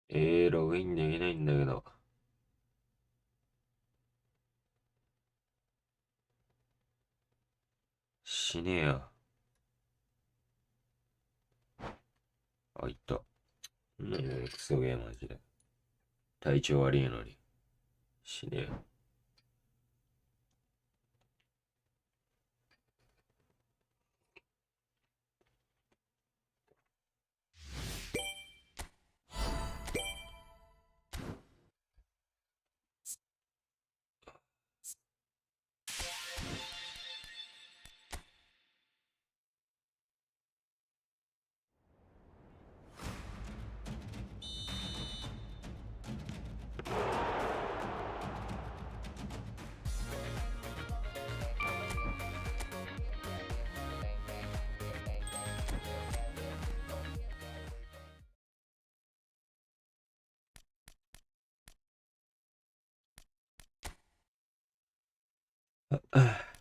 え、ログインできないんだけど。しねえよ。あ、いった。クソゲーマジで。体調悪いのに。しねえよ。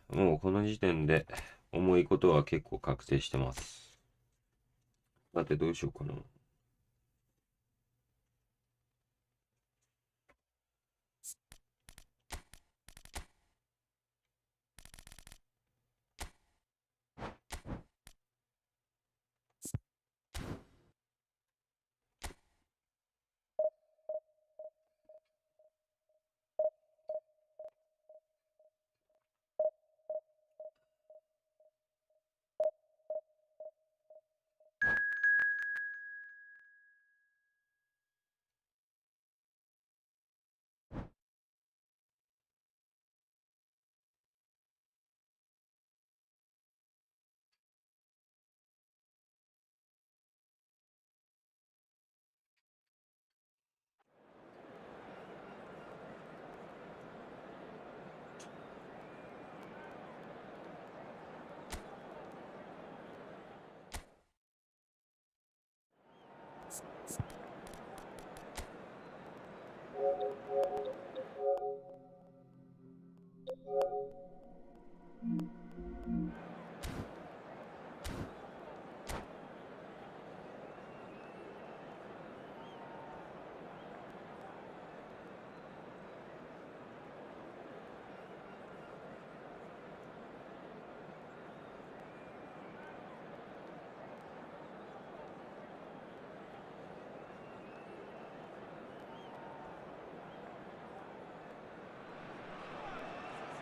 もうこの時点で重いことは結構確定してます。さてどうしようかな。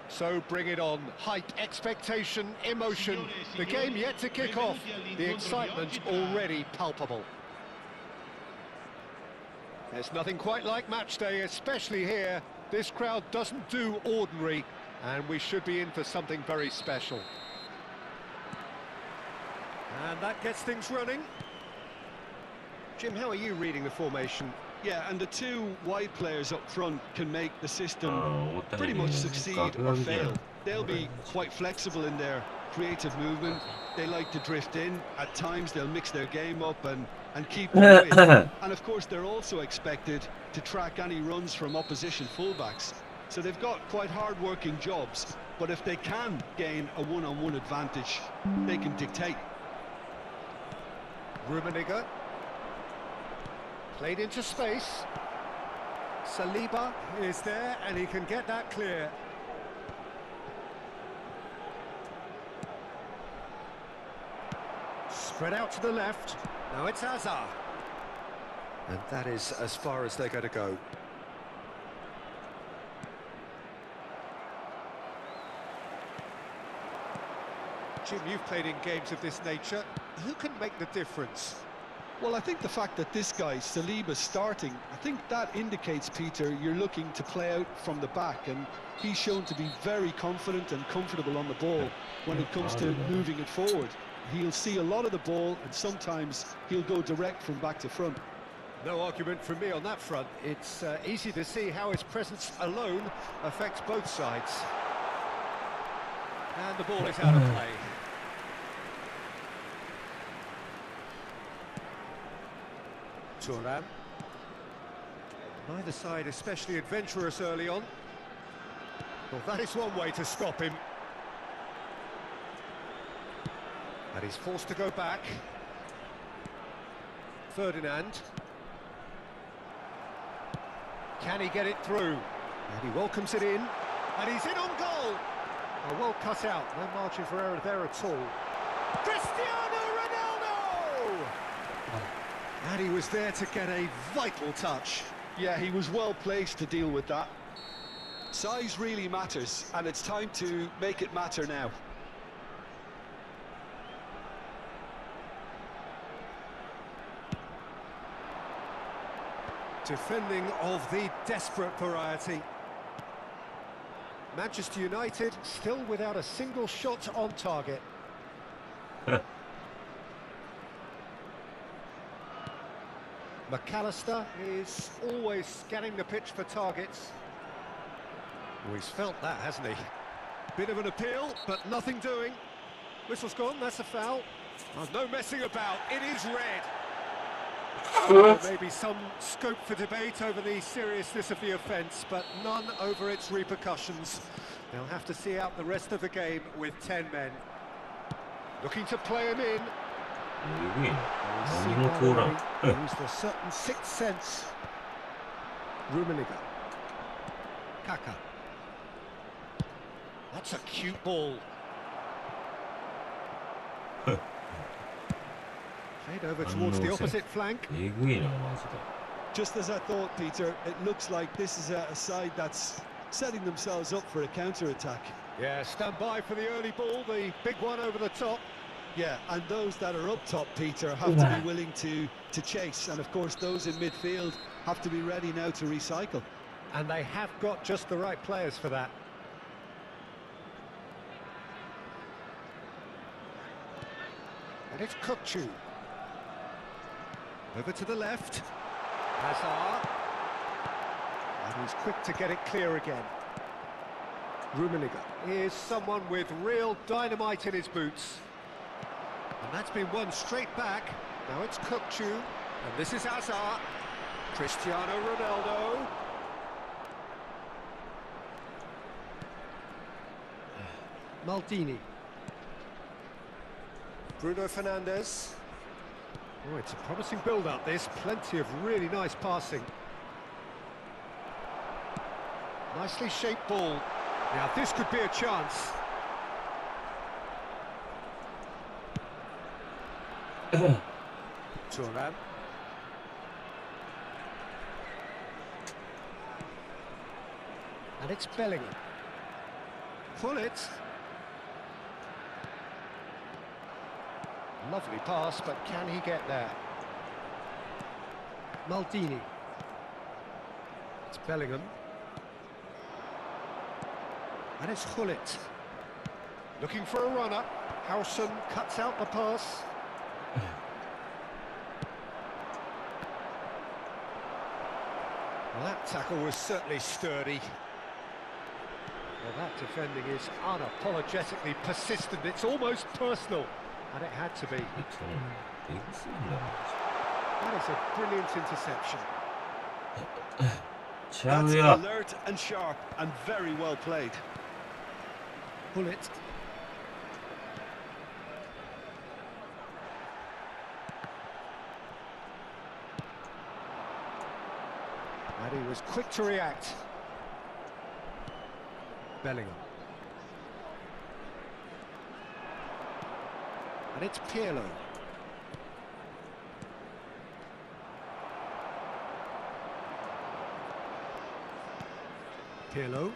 So bring it on. Hype, expectation, emotion. The game yet to kick off. The excitement already palpable. There's nothing quite like match day, especially here. This crowd doesn't do ordinary, and we should be in for something very special. And that gets things running. Jim, how are you reading the formation? Yeah, and the two wide players up front can make the system pretty much succeed or fail. They'll be quite flexible in their creative movement. They like to drift in. At times they'll mix their game up and keep them away. And of course they're also expected to track any runs from opposition fullbacks. So they've got quite hard-working jobs. But if they can gain a one-on-one advantage, they can dictate. Rummenigge. Played into space. Saliba is there and he can get that clear. Spread out to the left. Now it's Hazard. And that is as far as they're going to go. Jim, you've played in games of this nature. Who can make the difference? Well, I think the fact that this guy, Saliba's starting, I think that indicates, Peter, you're looking to play out from the back, and he's shown to be very confident and comfortable on the ball when it comes to moving it forward. He'll see a lot of the ball, and sometimes he'll go direct from back to front. No argument from me on that front. It's easy to see how his presence alone affects both sides. And the ball is out of play. Thuram. Neither side especially adventurous early on. Well, that is one way to stop him. And he's forced to go back. Ferdinand. Can he get it through? And he welcomes it in. And he's in on goal! Oh, well cut out. No margin for error there at all. Cristiano Ronaldo! And he was there to get a vital touch. Yeah, he was well placed to deal with that. Size really matters, and it's time to make it matter now. Defending of the desperate variety. Manchester United still without a single shot on target. McAllister is always scanning the pitch for targets. Oh, he's felt that, hasn't he? Bit of an appeal, but nothing doing. Whistle's gone, that's a foul. Oh, no messing about, it is red. There may be some scope for debate over the seriousness of the offence, but none over its repercussions. They'll have to see out the rest of the game with 10 men. Looking to play him in. Used a certain sixth sense. Rummenigge. Kaka. That's a cute ball. Played over towards the opposite flank. Just as I thought, Peter, it looks like this is a side that's setting themselves up for a counter-attack. Yeah, stand by for the early ball, the big one over the top. Yeah, and those that are up top, Peter, have to be willing to chase. And of course, those in midfield have to be ready now to recycle. And they have got just the right players for that. And it's Kukçu. Over to the left. Hazard. And he's quick to get it clear again. Rummenigge is someone with real dynamite in his boots. And that's been won straight back. Now it's Kukçu. And this is Hazard. Cristiano Ronaldo. Maldini. Bruno Fernandes. Oh, it's a promising build-up, this. Plenty of really nice passing. Nicely shaped ball. Now, this could be a chance. Thuram. And it's Bellingham. Pull it. Lovely pass, but can he get there? Maldini. It's Bellingham. And it's Gullit. Looking for a runner. Howson cuts out the pass. Well, that tackle was certainly sturdy. Well, that defending is unapologetically persistent. It's almost personal. And it had to be. That is a brilliant interception. That's alert and sharp and very well played. Pull it. And he was quick to react. Bellingham. And it's Pirlo. Pirlo.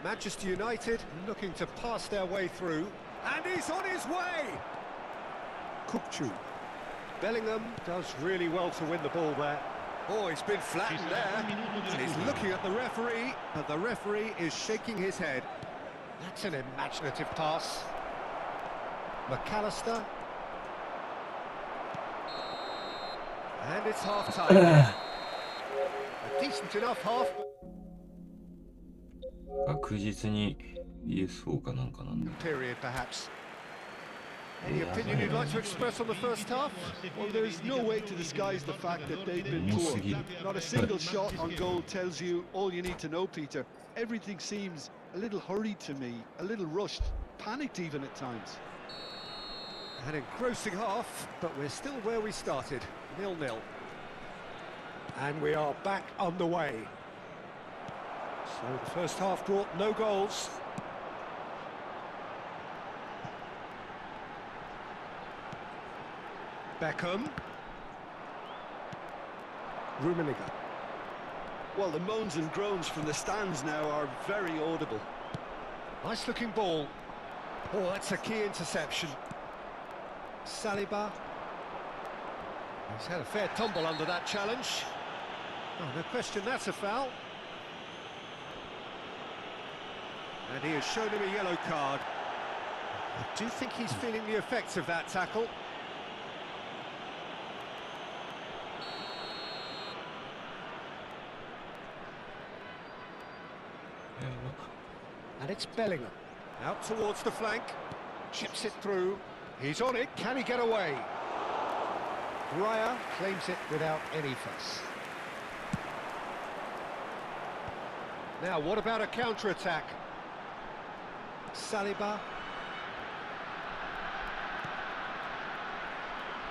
Manchester United looking to pass their way through. And he's on his way! Kukçu. Bellingham does really well to win the ball there. Oh, he's been flattened there. And he's looking at the referee, but the referee is shaking his head. That's an imaginative pass. McAllister. And it's half-time. A decent enough half. 確実にそうかなんかなんだ。 Period, perhaps. Any opinion you'd like to express on the first half? Well, there's no way to disguise the fact that they've been poor. Not a single shot on goal tells you all you need to know, Peter. Everything seems a little hurried to me, a little rushed, panicked even at times. An engrossing half, but we're still where we started, 0-0. And we are back on the way. So the first half brought no goals. Beckham. Rummenigge. Well, the moans and groans from the stands now are very audible. Nice looking ball. Oh, that's a key interception. Saliba. He's had a fair tumble under that challenge. Oh, no question, that's a foul. And he has shown him a yellow card. I do think he's feeling the effects of that tackle. And it's Bellingham. Out towards the flank. Chips it through. He's on it. Can he get away? Raya claims it without any fuss. Now, what about a counter-attack? Saliba.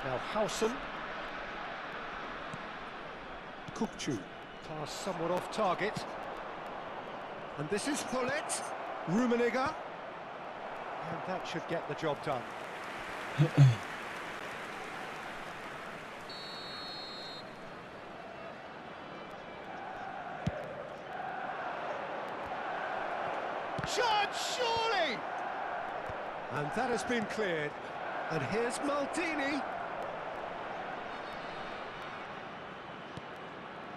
Now Howson. Kukçu. Pass somewhat off target. And this is Gullit. Rummenigge. And that should get the job done. Shot, surely! And that has been cleared. And here's Maldini.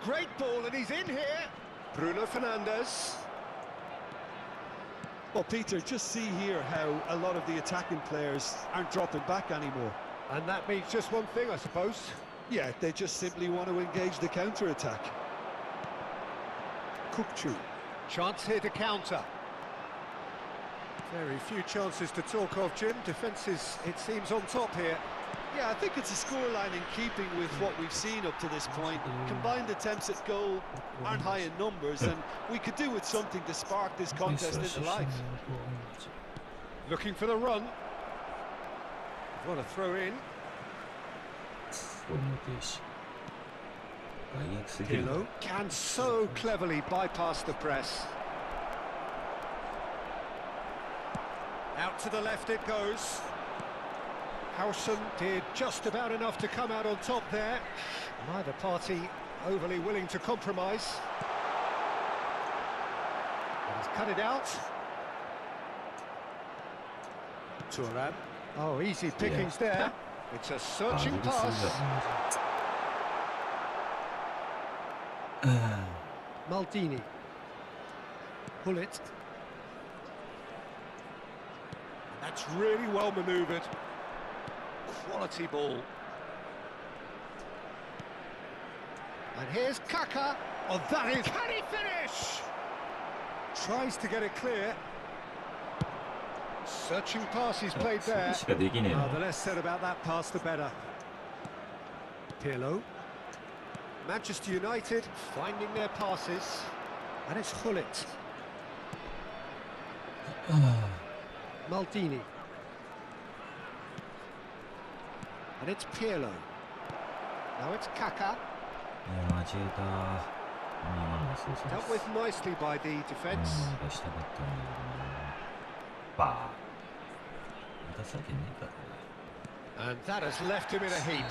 Great ball, and he's in here. Bruno Fernandes. Well, Peter, just see here how a lot of the attacking players aren't dropping back anymore. And that means just one thing, I suppose. Yeah, they just simply want to engage the counter-attack. Kukçu. Chance here to counter. Very few chances to talk of, Jim. Defence is, it seems, on top here. Yeah, I think it's a scoreline in keeping with what we've seen up to this point. Combined attempts at goal aren't high in numbers, and we could do with something to spark this contest into life. Looking for the run. What a throw in. Pirlo can so cleverly bypass the press. Out to the left it goes. Howson did just about enough to come out on top there. Neither party overly willing to compromise. And he's cut it out. Turan. Oh, easy pickings there. It's a searching pass. Maldini. Pull it. That's really well manoeuvred. Quality ball. And here's Kaka. Oh, that is... Can he finish? Tries to get it clear. Searching pass he's played there. The less said about that pass, the better. Pirlo. Manchester United finding their passes. And it's Hullet. Maldini. And it's Pirlo. Now it's Kaka. Dealt with nicely by the defence. And that has left him in a heap.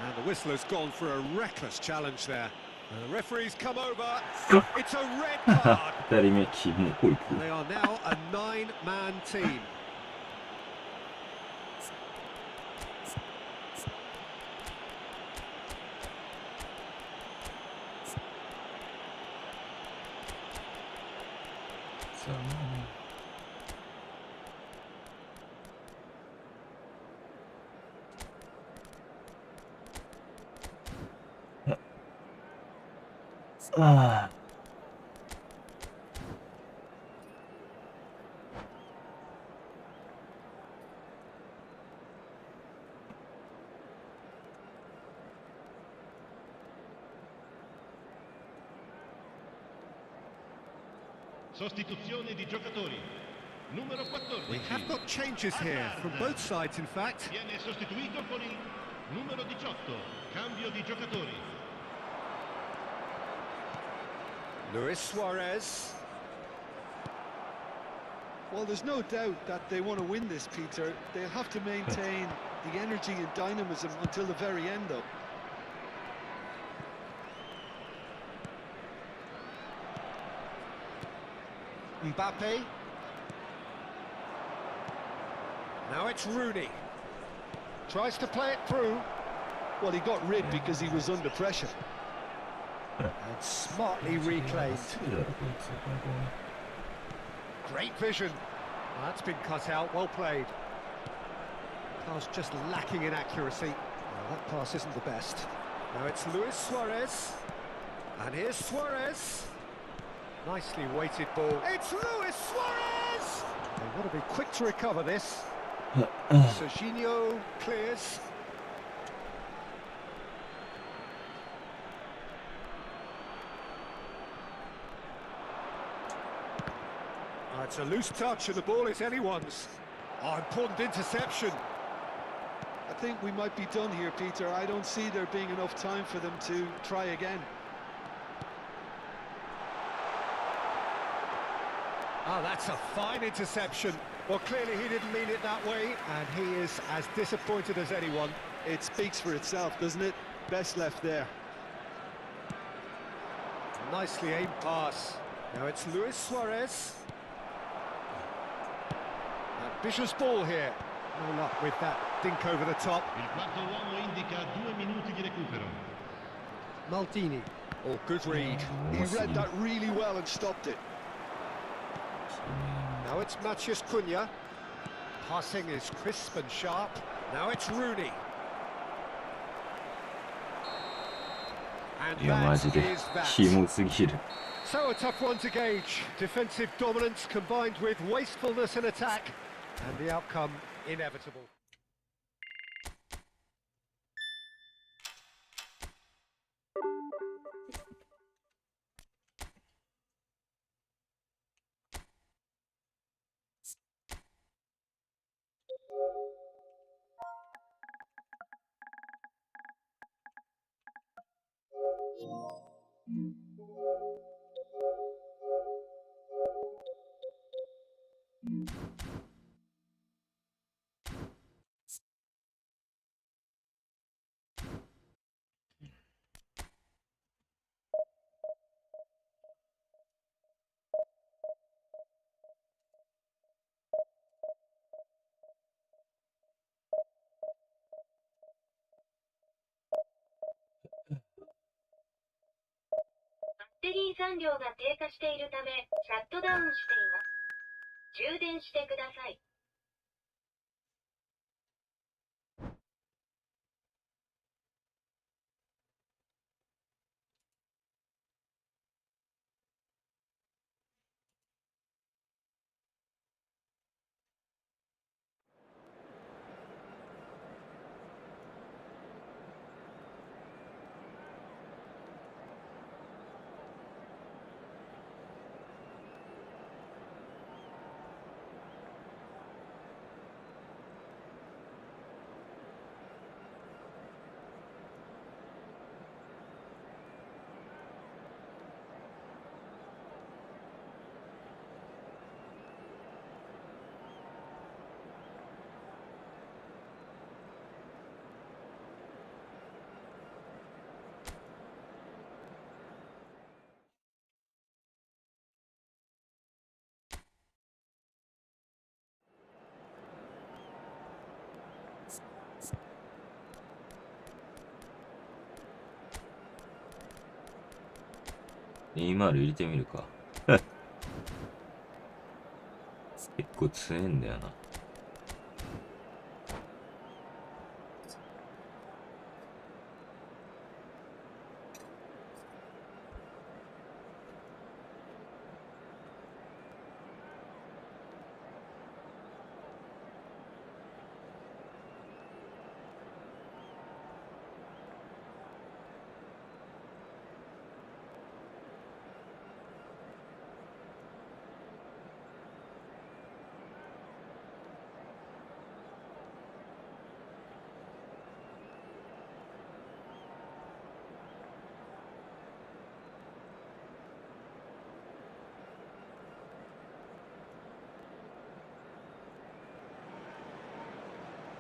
And the whistle has gone for a reckless challenge there. And the referee's come over. It's a red card. They are now a 9-man team. Sostituzione di giocatori. Numero 14. We have got changes here from both sides, in fact. Viene sostituito con il numero 18. Cambio di giocatori. Luis Suarez. Well, there's no doubt that they want to win this, Peter. They'll have to maintain the energy and dynamism until the very end, though. Mbappe. Now it's Rooney. Tries to play it through. Well, he got rid because he was under pressure. And smartly reclaimed. Great vision. Well, that's been cut out, well played. Pass just lacking in accuracy. Well, that pass isn't the best. Now it's Luis Suarez. And here's Suarez. Nicely weighted ball. It's Luis Suarez! They want to be quick to recover this. Serginho clears. It's a loose touch and the ball is anyone's. Oh, important interception. I think we might be done here, Peter. I don't see there being enough time for them to try again. Oh, that's a fine interception. Well, clearly he didn't mean it that way, and he is as disappointed as anyone. It speaks for itself, doesn't it? Best left there. Nicely aimed pass. Now it's Luis Suarez. Ambitious ball here. No luck with that dink over the top. Il quarto uomo indica 2 minuti di recupero. Maldini. Oh, good read. He read that really well and stopped it. Now it's Matheus Cunha. Passing is crisp and sharp. Now it's Rooney. And that is that. So a tough one to gauge. Defensive dominance combined with wastefulness in attack. And the outcome inevitable. 産量が低下しているため、シャットダウンしています。充電してください。2-0入れてみるか。結構強いんだよな。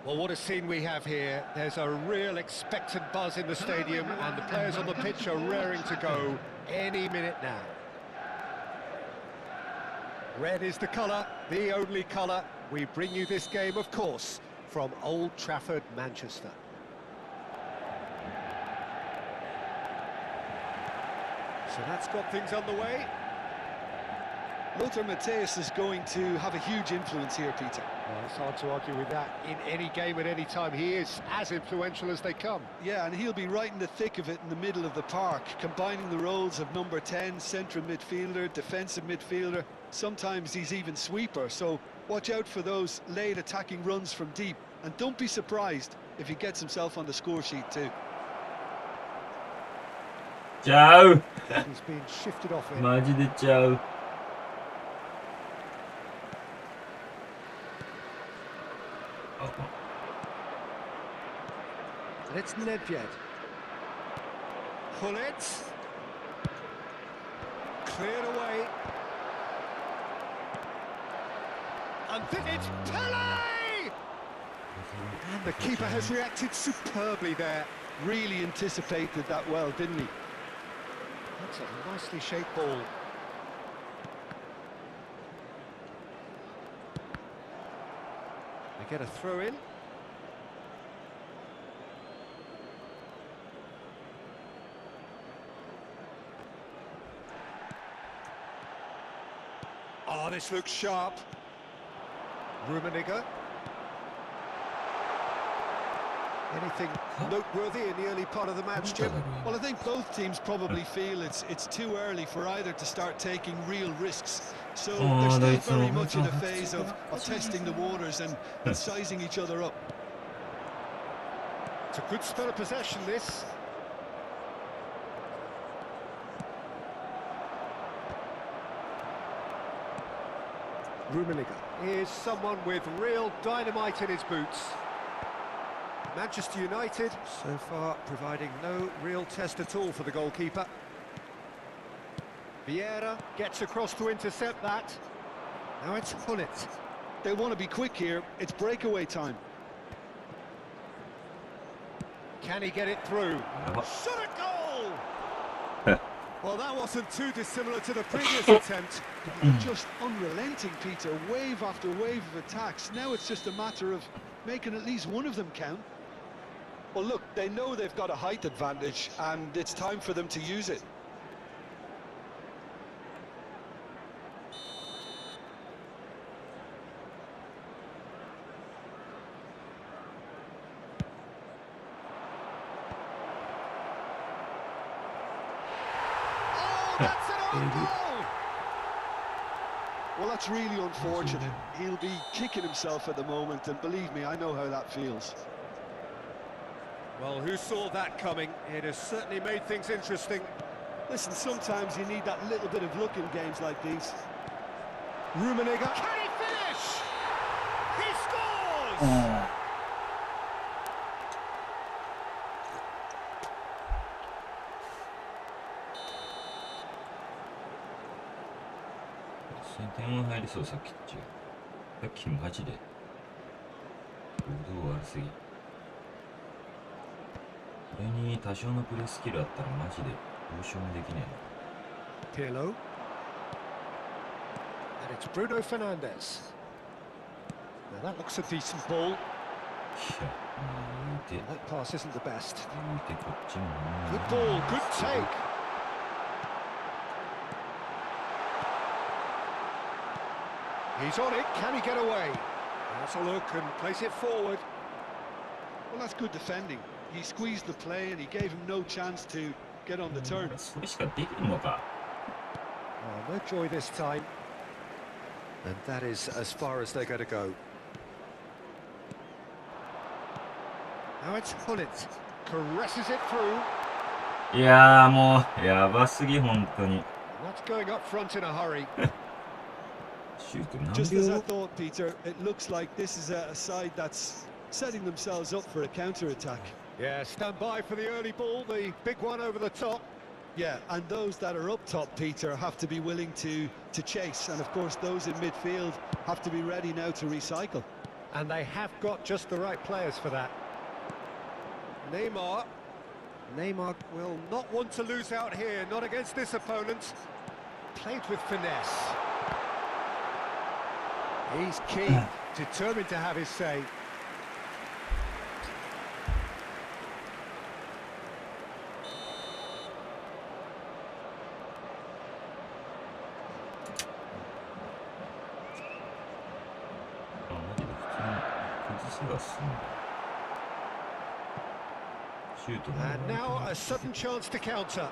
Well, what a scene we have here. There's a real expectant buzz in the stadium, and the players on the pitch are raring to go any minute now. Red is the colour, the only colour. We bring you this game, of course, from Old Trafford, Manchester. So that's got things underway. Lothar Matthäus is going to have a huge influence here, Peter. Well, it's hard to argue with that. In any game at any time, he is as influential as they come. Yeah, and he'll be right in the thick of it in the middle of the park, combining the roles of number 10, central midfielder, defensive midfielder. Sometimes he's even sweeper, so watch out for those late attacking runs from deep. And don't be surprised if he gets himself on the score sheet too. Ciao! He's been shifted off it. マジでちゃう。And it's Nedved. Hullet. Cleared away. And then it's Pele! And the keeper has reacted superbly there. Really anticipated that well, didn't he? That's a nicely shaped ball. They get a throw in. Oh, this looks sharp. Rummenigge. Anything noteworthy in the early part of the match, Jim? Well, I think both teams probably feel it's too early for either to start taking real risks. So they're still very much in a phase of testing the waters and sizing each other up. It's a good spell of possession, this. Rummenigge is someone with real dynamite in his boots. Manchester United, so far, providing no real test at all for the goalkeeper. Vieira gets across to intercept that. Now it's Hullet. They want to be quick here. It's breakaway time. Can he get it through? Shot a goal! Well, that wasn't too dissimilar to the previous attempt. Just unrelenting, Peter. Wave after wave of attacks. Now it's just a matter of making at least one of them count. Well, look, they know they've got a height advantage, and it's time for them to use it. Well, that's really unfortunate. He'll be kicking himself at the moment, and believe me, I know how that feels. Well, who saw that coming? It has certainly made things interesting. Listen, sometimes you need that little bit of luck in games like these. Rummenigge. Can he finish? He scores!点は入りそう、さっきと違う。さっきマジでブドウ悪すぎ。これに多少のプレースキルあったらマジでどうしようもできねえな。Pirlo. And it's Bruno Fernandes. Now that looks a decent ball. いや、言うて That pass isn't the best. 言うてこっちも Good ball, good take. He's on it, can he get away? That's a look and place it forward. Well, that's good defending. He squeezed the play and he gave him no chance to get on the turn. それしかできんのか。Oh, no joy this time. And that is as far as they're going to go. Now it's Hullet. Caresses it through. いやーもうやばすぎ本当に。 Not going up front in a hurry. Just as I thought, Peter, it looks like this is a side that's setting themselves up for a counter-attack. Yeah, stand by for the early ball, the big one over the top. Yeah, and those that are up top, Peter, have to be willing to chase. And of course, those in midfield have to be ready now to recycle. And they have got just the right players for that. Neymar will not want to lose out here, not against this opponent. Played with finesse. He's keen, determined to have his say. And now a sudden chance to counter.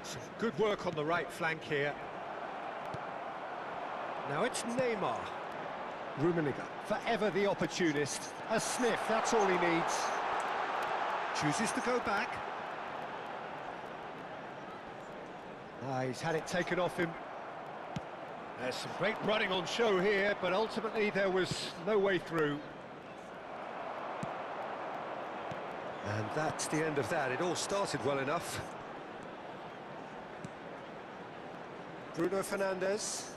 Some good work on the right flank here. Now it's Neymar. Rummenigge, forever the opportunist. A sniff, that's all he needs. Chooses to go back. He's had it taken off him. There's some great running on show here, but ultimately there was no way through. And that's the end of that. It all started well enough. Bruno Fernandes.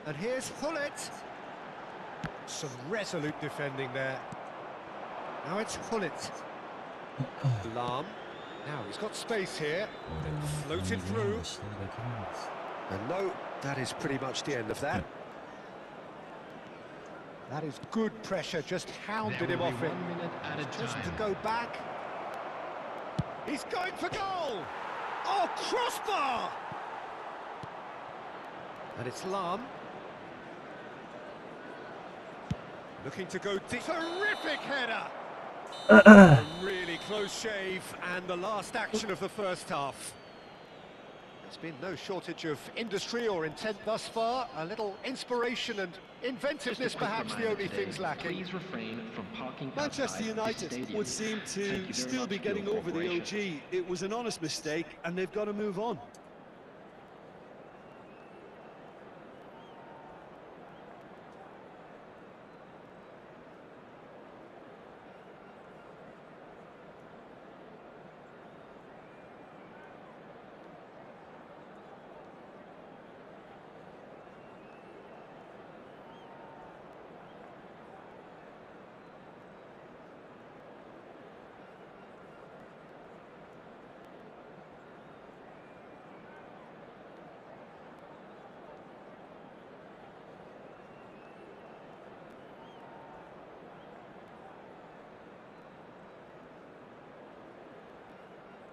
And here's Hullet. Some resolute defending there. Now it's Hullet. Lahm. Now he's got space here. Floated through. And no, that is pretty much the end of that. That is good pressure, just hounded him off it. Just to go back. He's going for goal! Oh, crossbar! And it's Lahm. Looking to go deep. Terrific header! A really close shave, and the last action of the first half. There's been no shortage of industry or intent thus far. A little inspiration and inventiveness, perhaps the only things lacking. Manchester United would seem to still be getting over the OG. It was an honest mistake, and they've got to move on.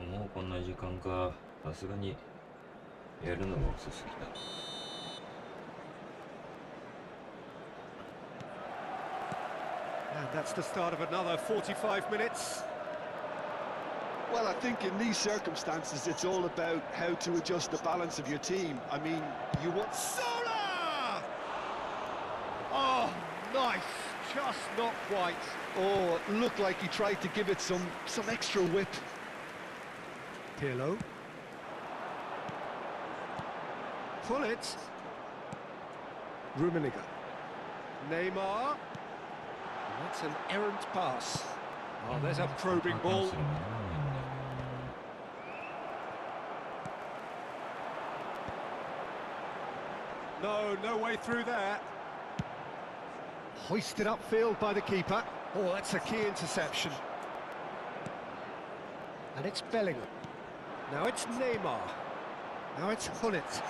もうこんな時間か。さすがにやるのが遅すぎた。And that's the start of another 45 minutes. Well, I think in these circumstances, it's all about how to adjust the balance of your team. I mean, you want... Sola! Oh, nice. Just not quite. Oh, it looked like he tried to give it some extra whip. Pirlo. Pull it. Rummenigge. Neymar. That's an errant pass. Oh, there's a probing ball. No way through there. Hoisted upfield by the keeper. Oh, that's a key interception. And it's Bellingham. Now it's Neymar. Now it's Hullet.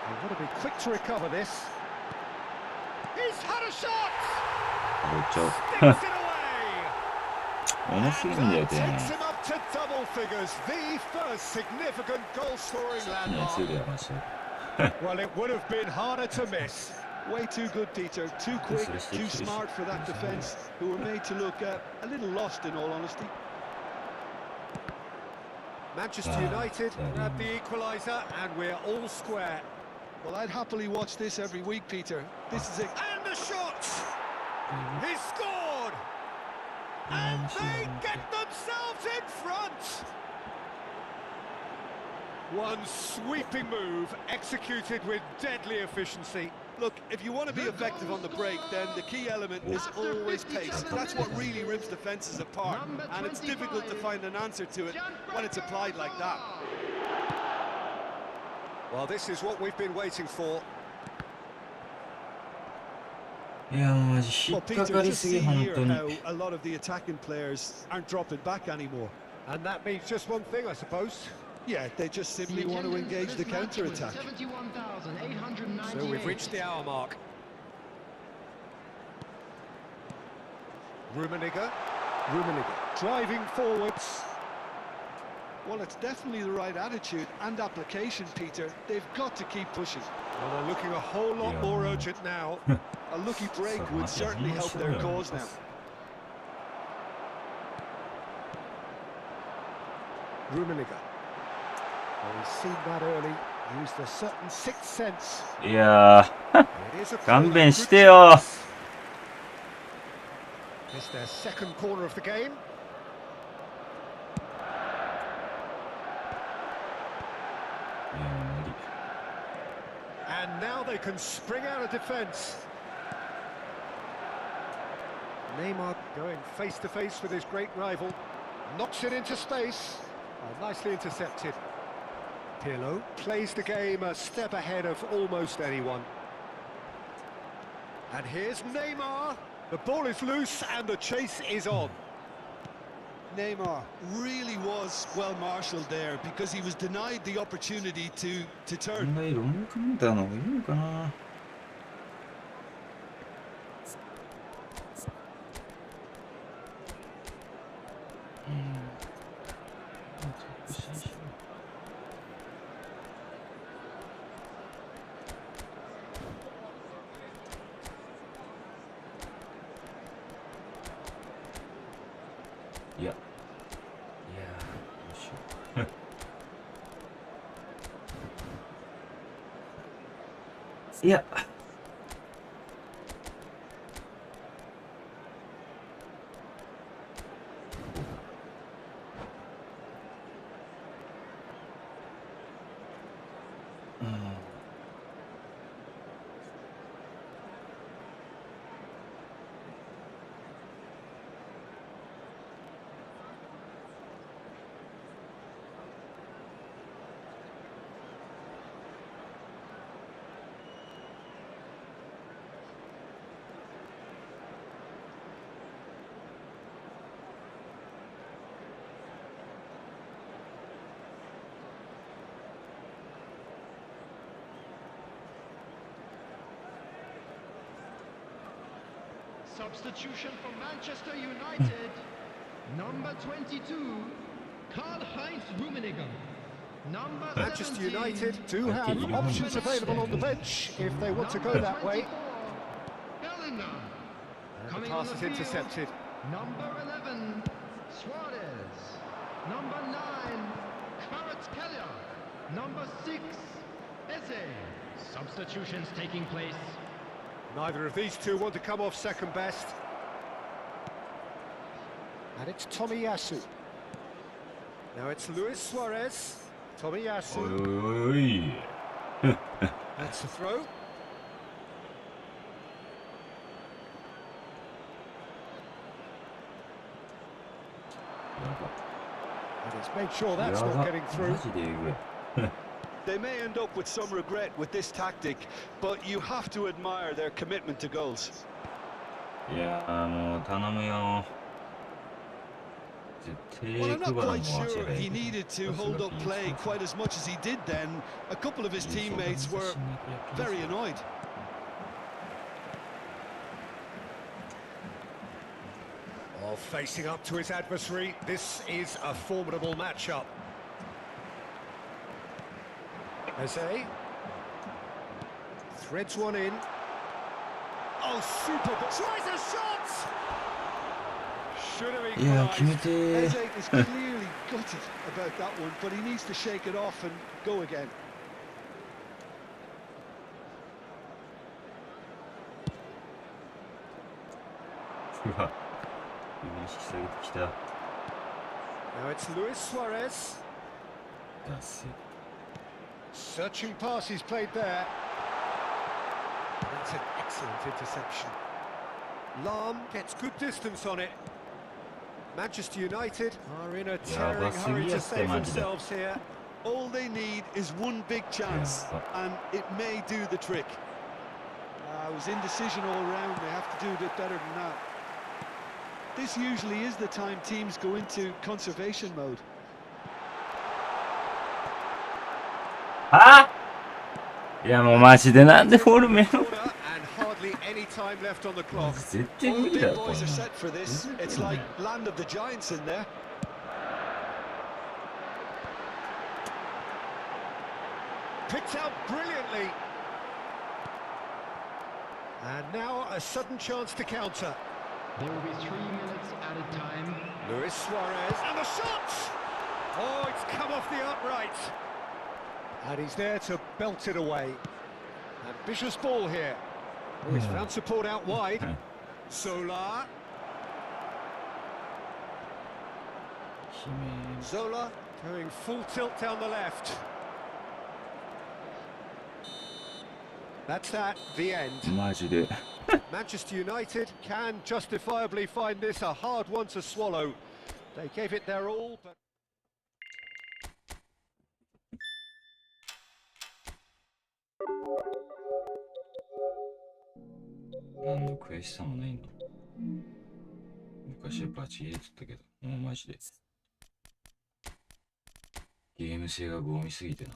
They've got to be quick to recover this. He's had a shot! Sticks it away! And that takes him up to double figures. The first significant goal-scoring landmark. Well, it would have been harder to miss. Way too good, Peter. Too quick, too smart for that defence, who were made to look a little lost, in all honesty. Manchester United grab the equaliser, and we're all square. Well, I'd happily watch this every week, Peter. This is it. And the shot! He scored! And they get themselves in front! One sweeping move, executed with deadly efficiency. Look, if you want to be effective on the break, then the key element is always pace. That's what really rips defences apart, and it's difficult to find an answer to it when it's applied like that. Well, this is what we've been waiting for. Well, Peter, just see here how a lot of the attacking players aren't dropping back anymore. And that means just one thing, I suppose. Yeah, they just simply want to engage the counter-attack. So we've reached the hour mark. Rummenigge driving forwards. Well, it's definitely the right attitude and application, Peter. They've got to keep pushing. Well, they're looking a whole lot more urgent now. A lucky break would certainly help their cause now. Rummenigge. Well, he's seen that early. Used a certain sixth sense. Yeah. It is a corner. It's their second corner of the game. And now they can spring out of defence. Neymar going face to face with his great rival. Knocks it into space. Oh, nicely intercepted. Pirlo plays the game a step ahead of almost anyone. And here's Neymar. The ball is loose and the chase is on. Neymar really was well marshalled there because he was denied the opportunity to turn. Yeah. Substitution for Manchester United. Number 22, Karl-Heinz Rummenigge. Number Manchester 17, United do have options available on the bench if they want to go that way. Bellingham. And the pass is intercepted. Number 11, Suarez. Number 9, Kvaratskhelia. Number 6, Eze. Substitutions taking place. Neither of these two want to come off second best. And it's Tomiyasu. Now it's Luis Suarez. Tomiyasu. That's the throw. And it's made sure that's not getting through. They may end up with some regret with this tactic, but you have to admire their commitment to goals. いやーもう頼むよ。 Well, I'm not quite sure he needed to hold up play quite as much as he did then. A couple of his teammates were very annoyed. While facing up to his adversary, this is a formidable matchup. Eze threads one in. Oh, super ball. Tries a shot! Should have equalised. Eze is clearly gutted about that one, but he needs to shake it off and go again. Now it's Luis Suarez. Searching pass he's played there. That's an excellent interception. Lam gets good distance on it. Manchester United are in a tearing hurry to save themselves here. All they need is one big chance, and it may do the trick. It was indecision all round. They have to do a bit better than that. This usually is the time teams go into conservation mode. Ah! いやもうマジでなんでフォール目の And hardly any time left on the clock. 絶対 All 無 the 理だ big よこ boys are れ set for this. It's like Land of the Giants in there. Picked out brilliantly. And now a sudden chance to counter. There will be 3 minutes added time. Luis Suarez, and the shot! Oh, it's come off the upright. And he's there to belt it away. Ambitious ball here. Oh, he's found support out wide. Zola. Zola going full tilt down the left. That's that, the end. マジで Manchester United can justifiably find this a hard one to swallow. They gave it their all, but... 何の悔しさもないんだ。昔はバチ入れとったけど、もうマジで。ゲーム性がゴミすぎてな。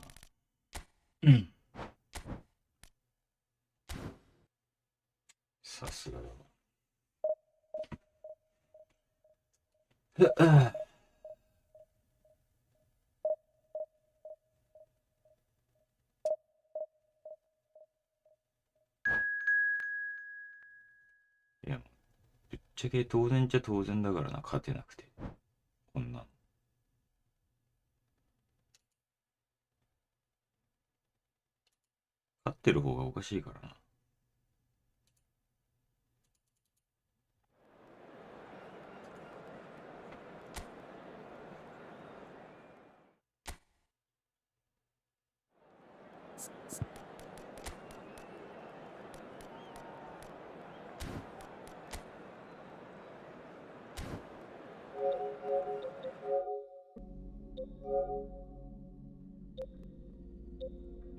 うん。さすがだわ。いや、ぶっちゃけ当然っちゃ当然だからな、勝てなくて。こんなの。勝ってる方がおかしいからな。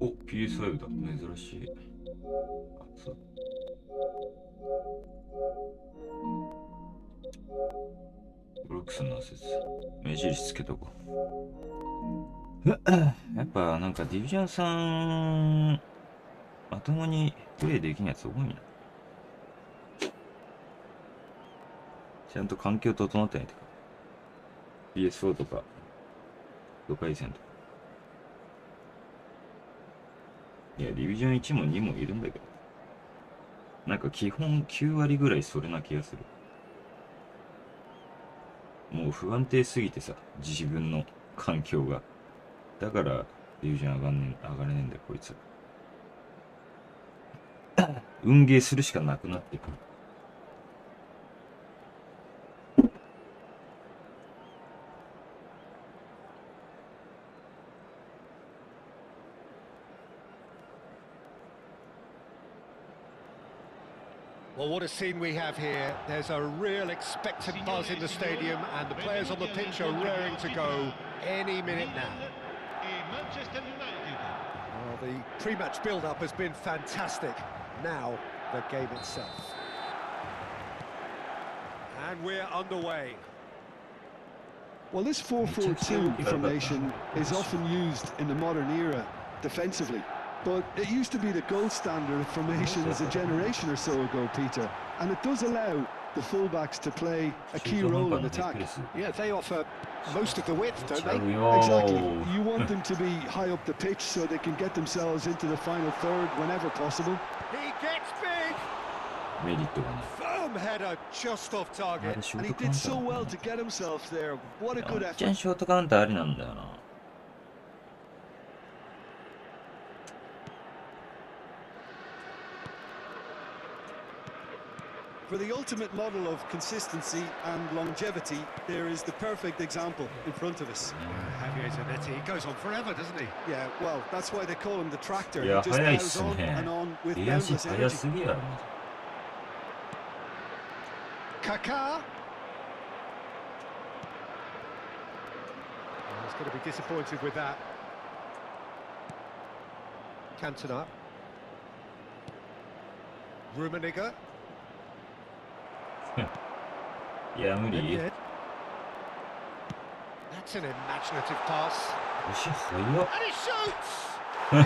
お、PS5 だ。珍しい。あ、そう。ブロックスの説。目印つけとこう。やっぱなんかディビジョン3、まともにプレイできんやつ多いな。ちゃんと環境整ってないとか。PS4 とか、ドカイセンとか。いや、ディビジョン1も2もいるんだけど。なんか基本9割ぐらいそれな気がする。もう不安定すぎてさ、自分の環境が。だからディビジョン上がれねえんだよこいつ。運ゲーするしかなくなってくる。Well, what a scene we have here. There's a real expectant buzz in the stadium, and the players on the pitch are raring to go any minute now. Well, the pre-match build-up has been fantastic. Now, the game itself. And we're underway. Well, this 4-4-2 formation is often used in the modern era defensively. But it used to be the gold standard of formations a generation or so ago, Peter. And it does allow the fullbacks to play a key role in attack. Yeah, they offer most of the width, don't they? Exactly. You want them to be high up the pitch so they can get themselves into the final third whenever possible. He gets big! Firm header just off target. And he did so well to get himself there. What a good effort. ショートカウンターありなんだよな。For the ultimate model of consistency and longevity, there is the perfect example in front of us. Javier Zanetti, he goes on forever, doesn't he? Yeah, well, that's why they call him the tractor. Yeah, He just goes on and on with boundless energy. Kaká. He's going to be disappointed with that. Cantona. Rummenigge. いや、無理。 That's an imaginative pass. よし、早っ。 And he shoots! It's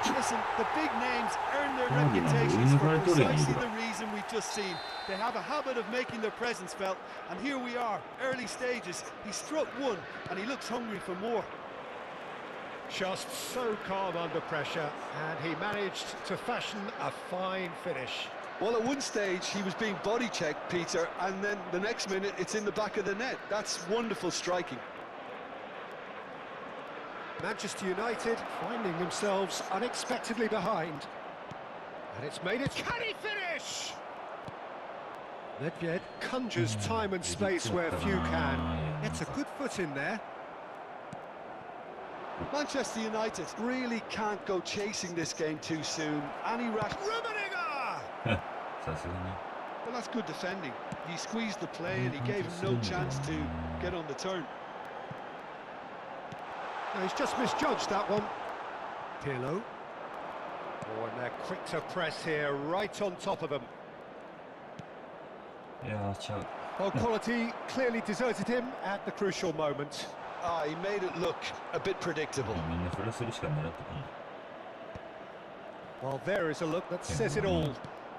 there! Listen, the big names earn their reputations for precisely the reason we've just seen. They have a habit of making their presence felt, and here we are, early stages. He struck one, and he looks hungry for more. Just so calm under pressure, and he managed to fashion a fine finish. Well, at one stage, he was being body-checked, Peter, and then the next minute, it's in the back of the net. That's wonderful striking. Manchester United finding themselves unexpectedly behind. And it's made it... Can he finish? Nedved conjures time and space where few can. It's a good foot in there. Manchester United really can't go chasing this game too soon. Any rash... Rummenigge! Well, that's good defending. He squeezed the play and he gave him no chance to get on the turn. No, he's just misjudged that one. Pirlo. Oh, and they're quick to press here, right on top of them. Well, quality clearly deserted him at the crucial moment. He made it look a bit predictable. Well, there is a look that says it all.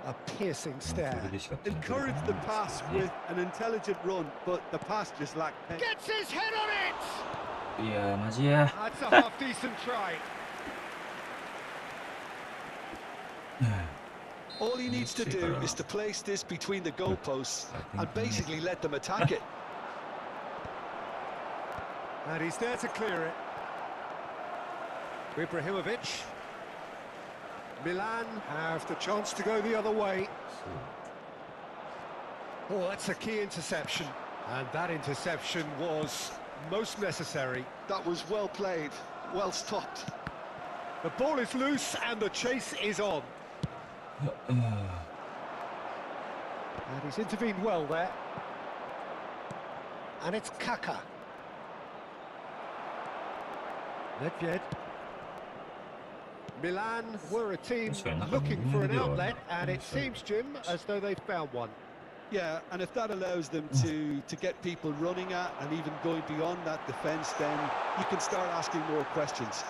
A piercing stare. Encouraged the pass with an intelligent run, but the pass just lacked pace. Gets his head on it! That's a half-decent try. All he needs to do is to place this between the goalposts and basically let them attack it. And he's there to clear it. Ibrahimovic. Milan have the chance to go the other way. Oh, that's a key interception. And that interception was most necessary. That was well played, well stopped. The ball is loose and the chase is on. And he's intervened well there. And it's Kaká. Nedved. Milan were a team looking for an outlet, and it seems, Jim, as though they've found one. Yeah, and if that allows them to get people running at and even going beyond that defence, then you can start asking more questions.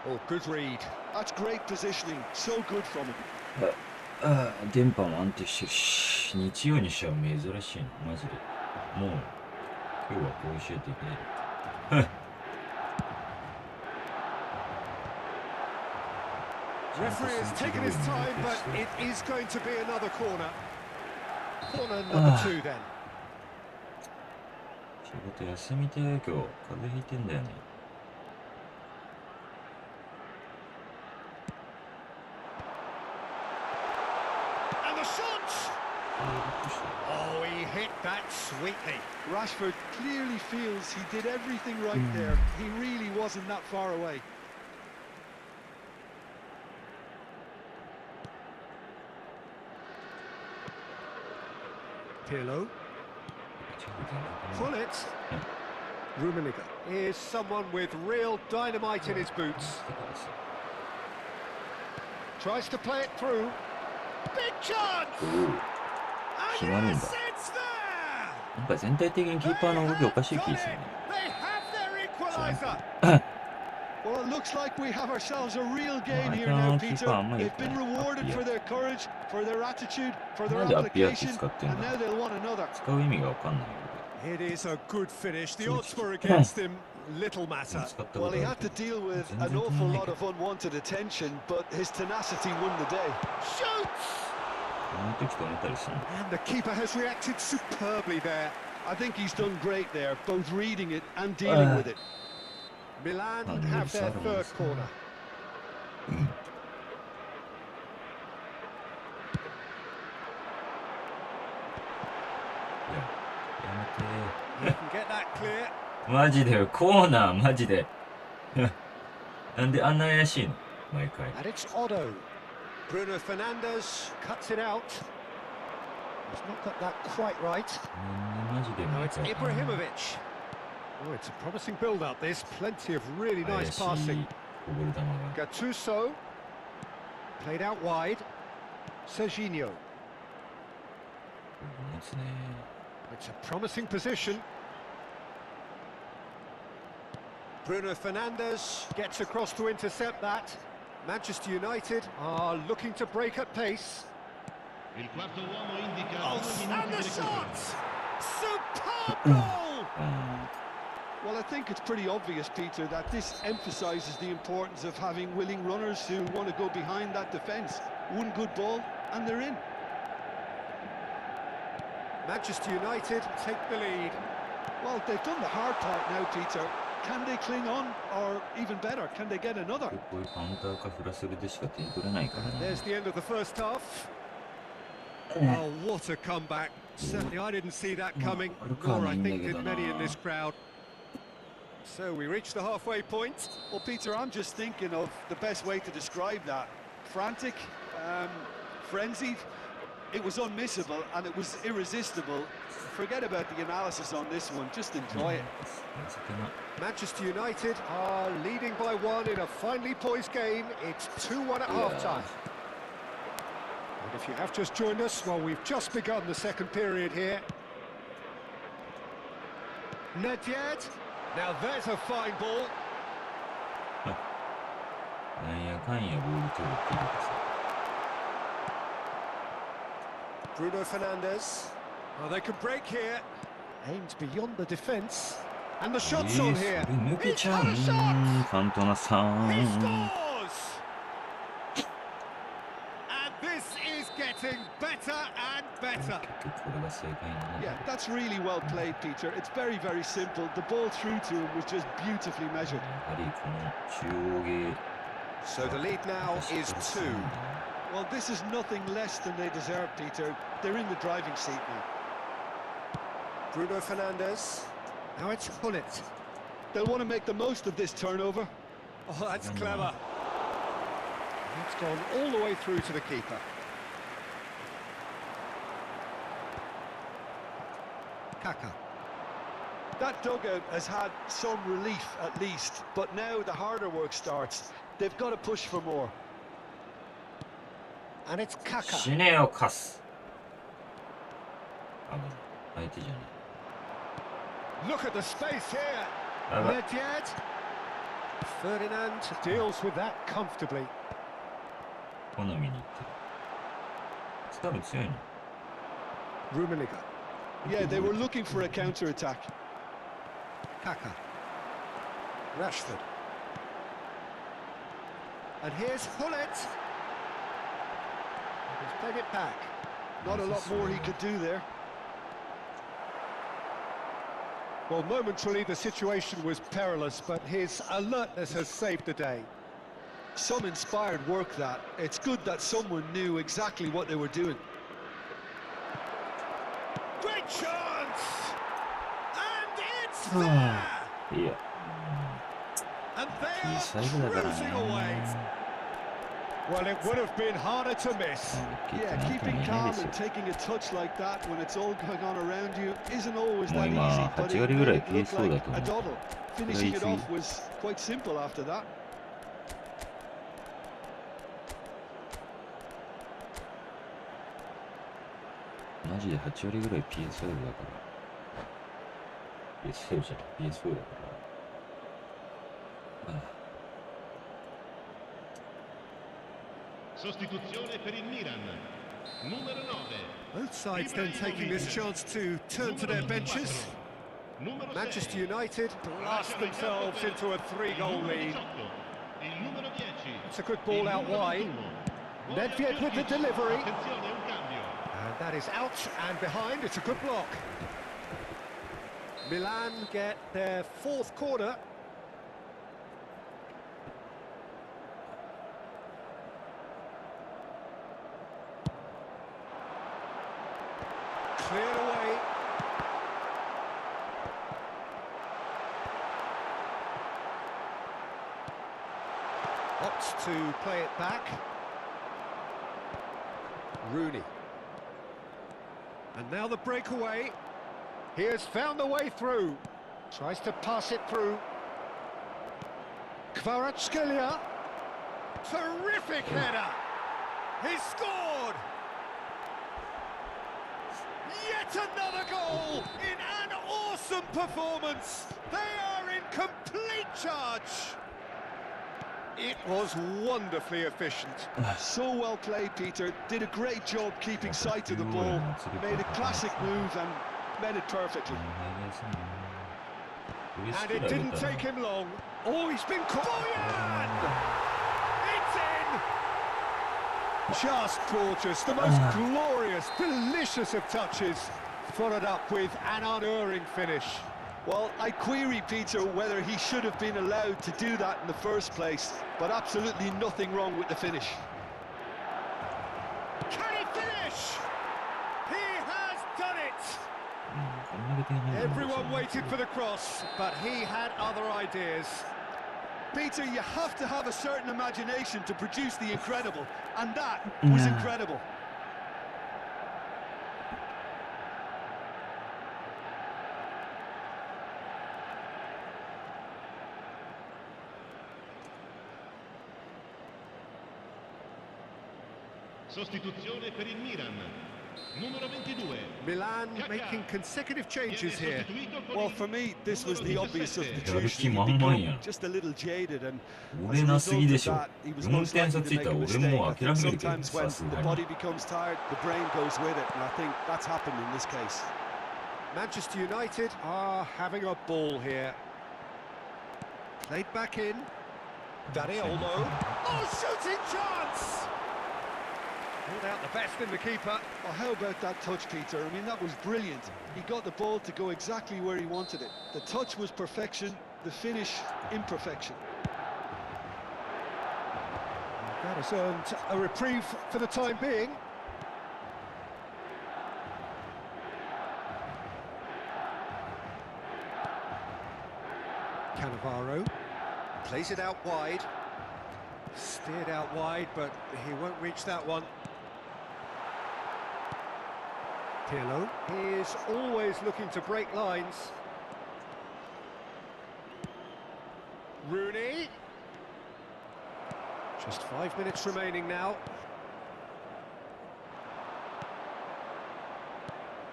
Oh, good read. That's great positioning, so good from him. 電波も安定してるし、日曜にしては珍しいの、マジで。もう、今日はこう教えていけない。Referee has taken his time, but it is going to be another corner. Corner number 2 then. 仕事休みてー、今日風邪ひいてんだよね。And the shot! Oh, he hit that sweetly. Rashford clearly feels he did everything right there. He really wasn't that far away. Pirlo. Pull it. Rummenigge is someone with real dynamite in his boots. Tries to play it through. Big chance! And yes, it's there! なんか全体的にキーパーの動きおかしい気ですよね。 They have their equalizer. Well, it looks like we have ourselves a real game here now, Peter. They've been rewarded for their courage, for their attitude, for their application, and now they'll want another. 使う意味がわかんない。 It is a good finish. The odds were against him. Little matter. Well, he had to deal with an awful lot of unwanted attention, but his tenacity won the day. Shoots! この時と思ったりするの。 And the keeper has reacted superbly there. I think he's done great there, both reading it and dealing with it. Milan have their third corner. He can get that clear. マジでコーナーマジでなんであんな怪しいの毎回。 And it's Otto. Bruno Fernandes cuts it out. He's not got that quite right. マジで Now 毎 it's 回。 Ibrahimovic. Oh, it's a promising build-up, this. Plenty of really 怪 nice しい passing. こぼれ球が。 Gattuso. Played out wide. Serginho. ですね。 It's a promising position. Bruno Fernandes gets across to intercept that. Manchester United are looking to break at pace. Il quarto uomo indica Oh, 2 and minuti the di recupero. shot! Superb goal! Well, I think it's pretty obvious, Peter, that this emphasises the importance of having willing runners who want to go behind that defence. One good ball, and they're in. Manchester United take the lead. Well, they've done the hard part now, Peter. Can they cling on, or even better, can they get another? こういうカウンターかフラスルでしか点取れないからね。 There's the end of the first half. Oh, what a comeback. Certainly I didn't see that coming, nor I think did many in this crowd. So we reached the halfway point. Well, Peter, I'm just thinking of the best way to describe that. Frantic, frenzied. It was unmissable and it was irresistible. Forget about the analysis on this one, just enjoy it. Manchester United are leading by 1 in a finely poised game. It's 2-1 at half-time. And if you have just joined us, well, we've just begun the second period here. Nedved. Now there's a fine ball. なんやかんやボール取るっていうかさ。 Bruno Fernandes. Oh, they can break here. Aimed beyond the defence. And the shot's on here. 抜け He's ちゃう got a shot! カントナさ He ん。 scores! And this is getting better and better. 結局これが正解になる。 Yeah, that's really well played, Peter. It's very, very simple. The ball through to him was just beautifully measured. やはりこの中央芸。 So the lead now is 2. Well, this is nothing less than they deserve, Peter. They're in the driving seat now. Bruno Fernandes. Now it's Hullet. They'll want to make the most of this turnover. Oh, that's clever. It's gone all the way through to the keeper. Kaka. That dugout has had some relief at least, but now the harder work starts. They've got to push for more. And it's Kaka. 死ねよカス。あ、相手じゃない。 Look at the space here. あば Nedved. Ferdinand deals with that comfortably. 好みに行ってる。多分強いの。 Rummenigge. Yeah, they were looking for a counter-attack. Kaka. Rashford. And here's Hullet. He's played it back. Not a lot more he could do there. Well, momentarily the situation was perilous, but his alertness has saved the day. Some inspired work that. It's good that someone knew exactly what they were doing. Great chance! And it's there! Yeah. And they He's saved are that, cruising away. Well, it would have been harder to miss. Yeah, keeping calm and taking a touch like that when it's all going on around you isn't always that easy, but it made it look like a doddle. Finishing it off was quite simple after that.マジで8割ぐらい PS5 だから PS5 じゃない PS4 だから、Sostituzione per il Milan. Numero 9. Both sides then taking this chance to turn to their benches. Manchester United blast themselves into a 3-goal lead. It's a good ball out wide. Nedved with the delivery. And that is out and behind. It's a good block. Milan get their 4th corner. Cleared away. Opts to play it back. Rooney. And now the breakaway. He has found the way through. Tries to pass it through. Kvaratskhelia. Terrific header. He scored. Yet another goal in an awesome performance. They are in complete charge. It was wonderfully efficient. So well played, Peter. Did a great job keeping sight of the ball. Made a classic move and met it perfectly. And it didn't take him long. Oh, he's been caught. It's in! Just gorgeous. The most glorious, delicious of touches. Followed up with an unerring finish. Well, I query, Peter, whether he should have been allowed to do that in the first place, but absolutely nothing wrong with the finish. Can he finish? He has done it! Everyone waited for the cross, but he had other ideas. Peter, you have to have a certain imagination to produce the incredible, and that was incredible. Sostituzione per il Milan. Numero 22. Milan making consecutive changes here. Well, for me, this was the obvious substitution. He'd become just a little jaded, and 俺なすぎでしょ。 he was 4 most 点 likely 差 to つい make た a ら俺 mistake. も I う諦 think めるけど、 sometimes when さす the がに。 body becomes tired, the brain goes with it, and I think that's happened in this case. Manchester United are having a ball here. Played back in. Daniolo. Oh, shooting chance! Pulled out the best in the keeper. Well, how about that touch, Peter? I mean, that was brilliant. He got the ball to go exactly where he wanted it. The touch was perfection, the finish imperfection. That has earned a reprieve for the time being. Cannavaro plays it out wide. Steered out wide, but he won't reach that one. Pirlo is always looking to break lines. Rooney. Just 5 minutes remaining now.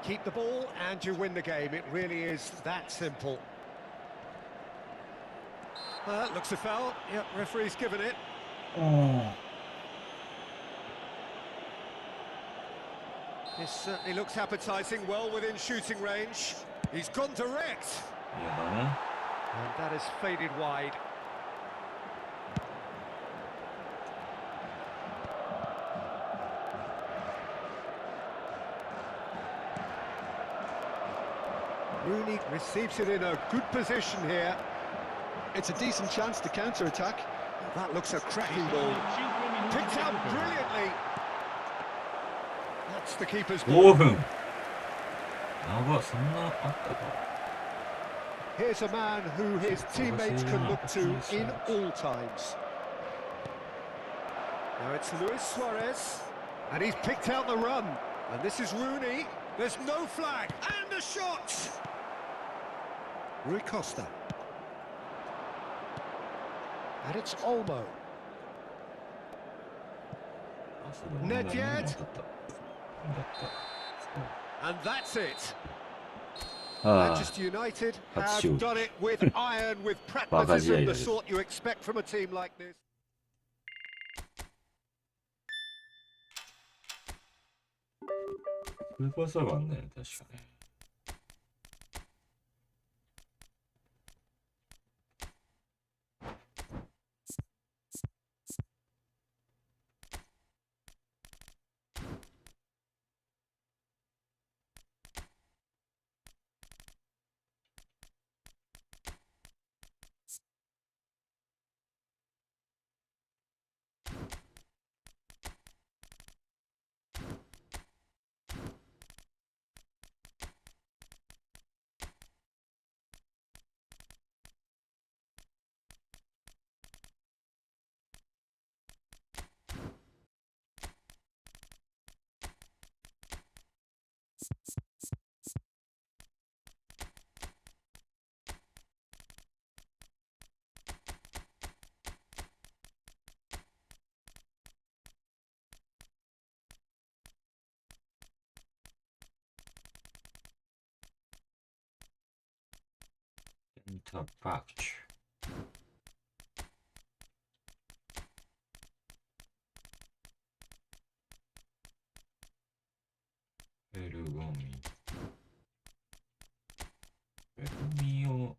Keep the ball and you win the game. It really is that simple. That looks a foul. Yep, referee's given it. This certainly looks appetising, well within shooting range. He's gone direct. And that has faded wide. Rooney receives it in a good position here. It's a decent chance to counter-attack. That looks a cracking ball. Picked out brilliantly. That's the keeper's ball. 5分。長そんなあったか。 Here's a man who his teammates can look to in all times. Now it's Luis Suarez, and he's picked out the run. And this is Rooney. There's no flag, and a shot! Rui Costa. And it's Olmo. Nedved. And that's it. Manchester United have done it with iron, with pragmatism, the sort you expect from a team like this. スーパーサーがあんね確かね。センターバック。ベルゴミ。ベルゴミを。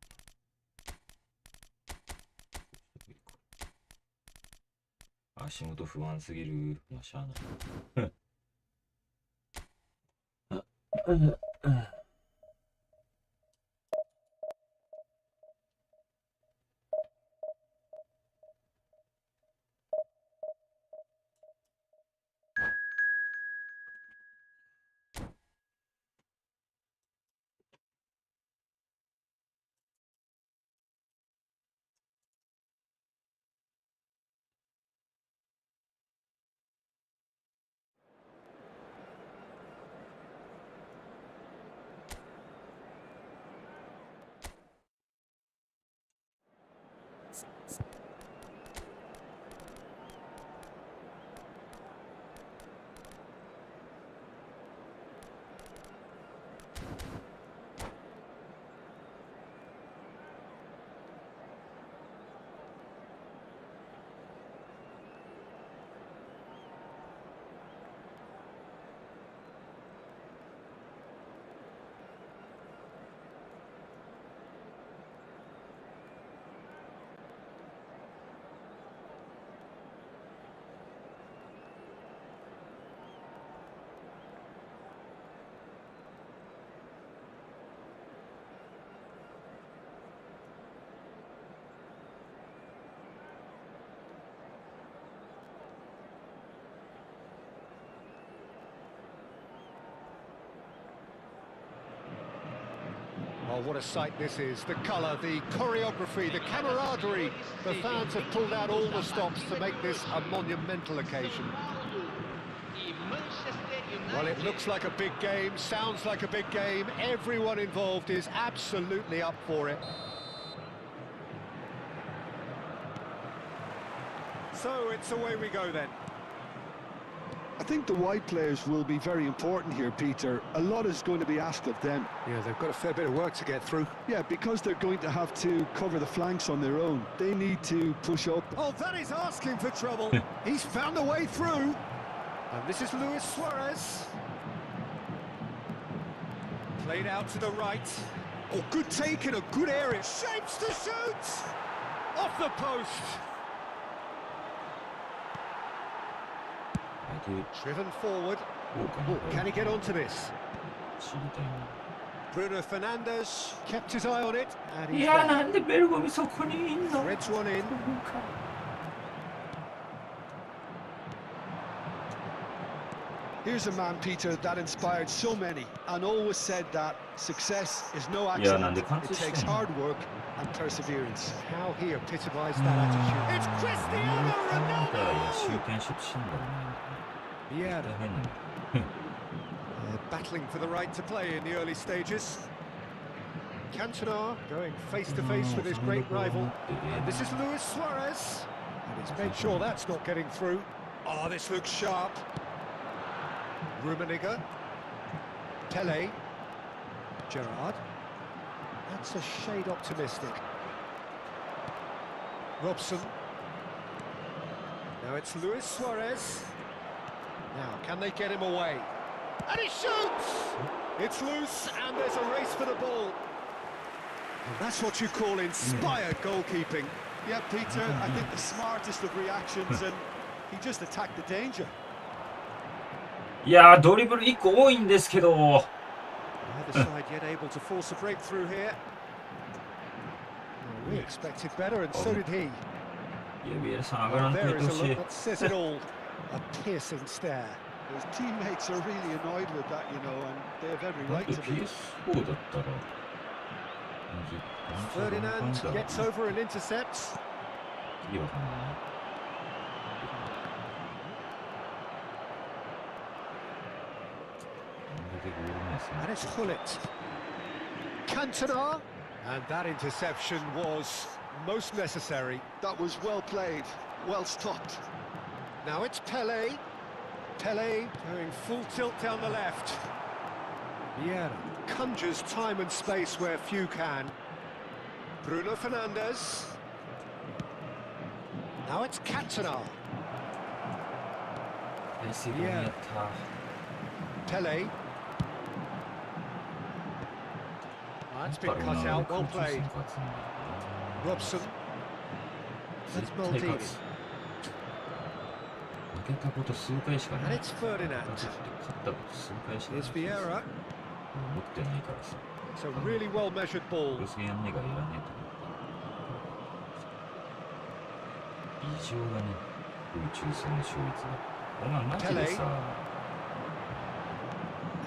足元不安すぎる。まあ、しゃあない。Oh, what a sight this is. The colour, the choreography, the camaraderie. The fans have pulled out all the stops to make this a monumental occasion. Well, it looks like a big game, sounds like a big game. Everyone involved is absolutely up for it. So it's away we go then. I think the wide players will be very important here, Peter. A lot is going to be asked of them. Yeah, they've got a fair bit of work to get through. Yeah, because they're going to have to cover the flanks on their own. They need to push up. Oh, that is asking for trouble. He's found a way through. And this is Luis Suarez. Played out to the right. Oh, good take in a good area. Shapes to shoot! Off the post. Driven forward. Oh, can he get onto this? Bruno Fernandes kept his eye on it, and い he's や there. なんでベルゴミそこにいんの Threads one in. Here's a man, Peter, that inspired so many and always said that success is no いやなんで accident. 貫 It 通して takes んの hard work and perseverance. How he epitomized that attitude. It's Cristiano だからいや Ronaldo! 終点しようとしてんだろうね Vieira 大変なの battling for the right to play in the early stages. Cantona going face to face with his great rival. And this is Luis Suarez. And he's made sure that's not getting through. Oh, this looks sharp. Rummenigge. Pele. Gerrard. That's a shade optimistic. Robson. Now it's Luis Suarez. Now, can they get him away? And he shoots! It's loose, and there's a race for the ball. And that's what you call inspired goalkeeping. Yeah, Peter, I think the smartest of reactions, and he just attacked the danger. いやドリブル1個多いんですけど Neither side yet able to force a breakthrough here. Well, we expected better, and so did he. いやビエラさん上がらんとい There て is ほ a しい look that says it all. A piercing stare. His teammates are really annoyed with that, you know, and they have every なん right で to be. PS4 だったら Ferdinand gets over and intercepts. いいわかんないな And it's Hullet. Cantona. And that interception was most necessary. That was well played, well stopped. Now it's Pele. Pele going full tilt down the left. Vieira conjures time and space where few can. Bruno Fernandes. Now it's Cantona. 大成功やった Pele. That's been cut out, well played. Robson. That's 絶対 Maldini. 勝つ負けたこと数回しかな And い it's 勝 Ferdinand. ったこと数回しかない Here's Vieira. 持ってないからさ It's a really well measured ball. 予選やんねえからいらねえと思った異常だね宇宙船の勝率がお前マジでさ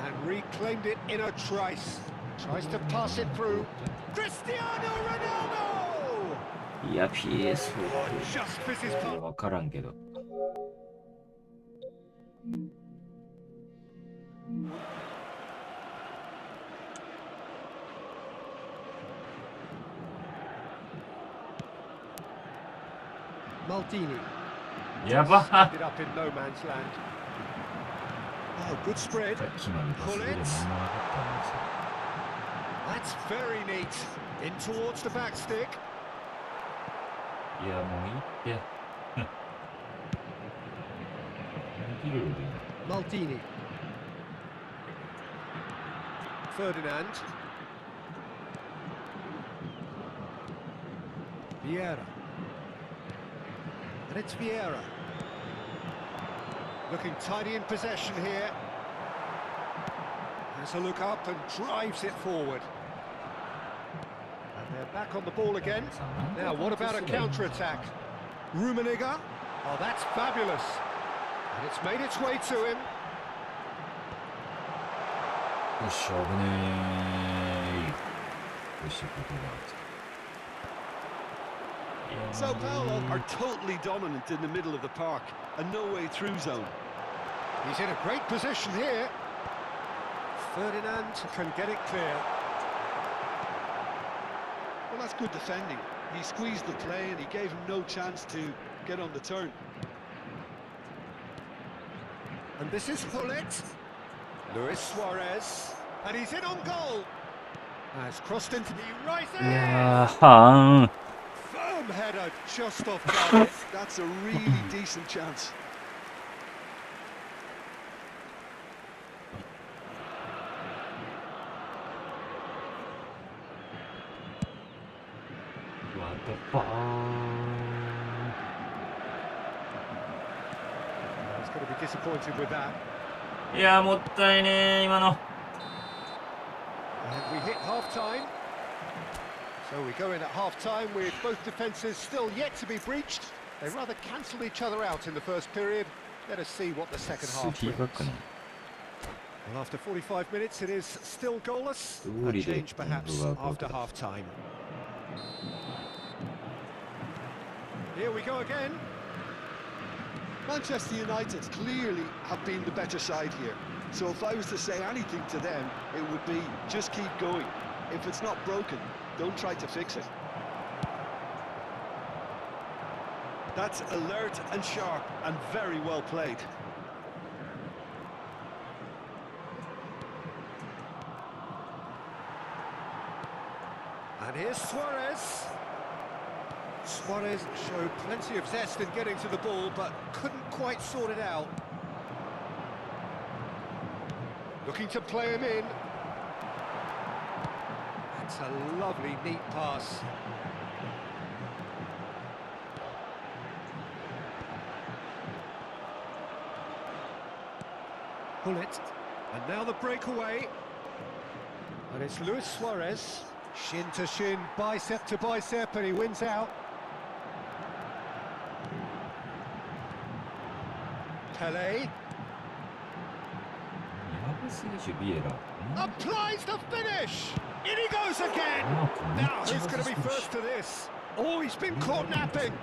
And reclaimed it in a trice. Tries to pass it through. Cristiano Ronaldo! いや PS4 Just misses って past. 分からんけどMaldini. やばっ Ended up in no man's land. Oh, good spread. さっきまでパスで何もなかったんですよ That's very neat. In towards the back stick. いやもういいってできるよね Maldini. Ferdinand. Vieira. And it's Vieira. Looking tidy in possession here. Has a look up and drives it forward. And they're back on the ball again. Now, what about a counter-attack? Rummenigge. Oh, that's fabulous. And it's made its way to him. よし危ねえよしことが Sao Paulo are totally dominant in the middle of the park, a no-way through zone. He's in a great position here. Ferdinand can get it clear. Well, that's good defending. He squeezed the play and he gave him no chance to get on the turn. And this is Hullet. Luis Suarez. And he's in on goal. Has crossed into the right い there. やーは Firm header just off target. That's a really decent chance. ーわたば He's going to be disappointed with that. ーいやーもったいねー今の And we hit half-time. So we go in at half-time with both defences still yet to be breached. They rather cancelled each other out in the first period. Let us see what the second half brings. Well, after 45 minutes, it is still goalless. A change perhaps after half-time. Here we go again. Manchester United clearly have been the better side here. So if I was to say anything to them, it would be just keep going. If it's not broken, don't try to fix it. That's alert and sharp and very well played. And here's Suarez. Suarez showed plenty of zest in getting to the ball, but couldn't quite sort it out. Looking to play him in. That's a lovely, neat pass. Pull it. And now the breakaway. And it's Luis Suarez. Shin to shin, bicep to bicep, and he wins out. Pele. Applies the finish! In he goes again! Now, who's going to be first to this? Oh, he's been caught napping.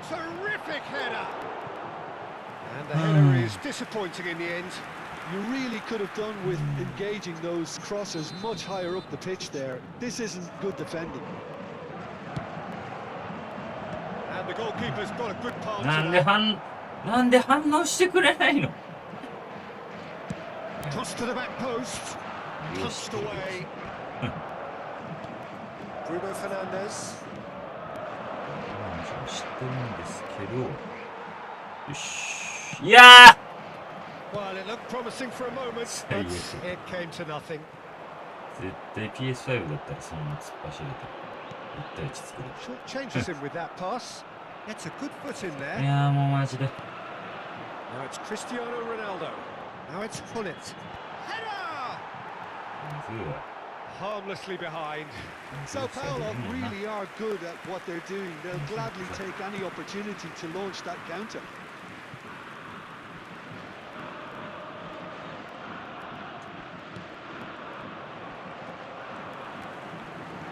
Terrific header! And the header is disappointing in the end. You really could have done with engaging those crosses much higher up the pitch there. This isn't good defending. And the goalkeeper's got a good palm to なんで反応してくれないの Toss to the back post. Punched away. Bruno Fernandes. 知ってるんですけどよしいや Well, it looked promising for a moment, but it came to nothing. 絶対 PS5 だったらそのまま突っ走れて1対1作る Short changes him with that pass. Gets a good foot in い there. やーもうマジで Now it's Cristiano Ronaldo. Now it's Hullet. Header! すごいわ Harmlessly behind. Sao Paulo really are good at what they're doing. They'll gladly take any opportunity to launch that counter.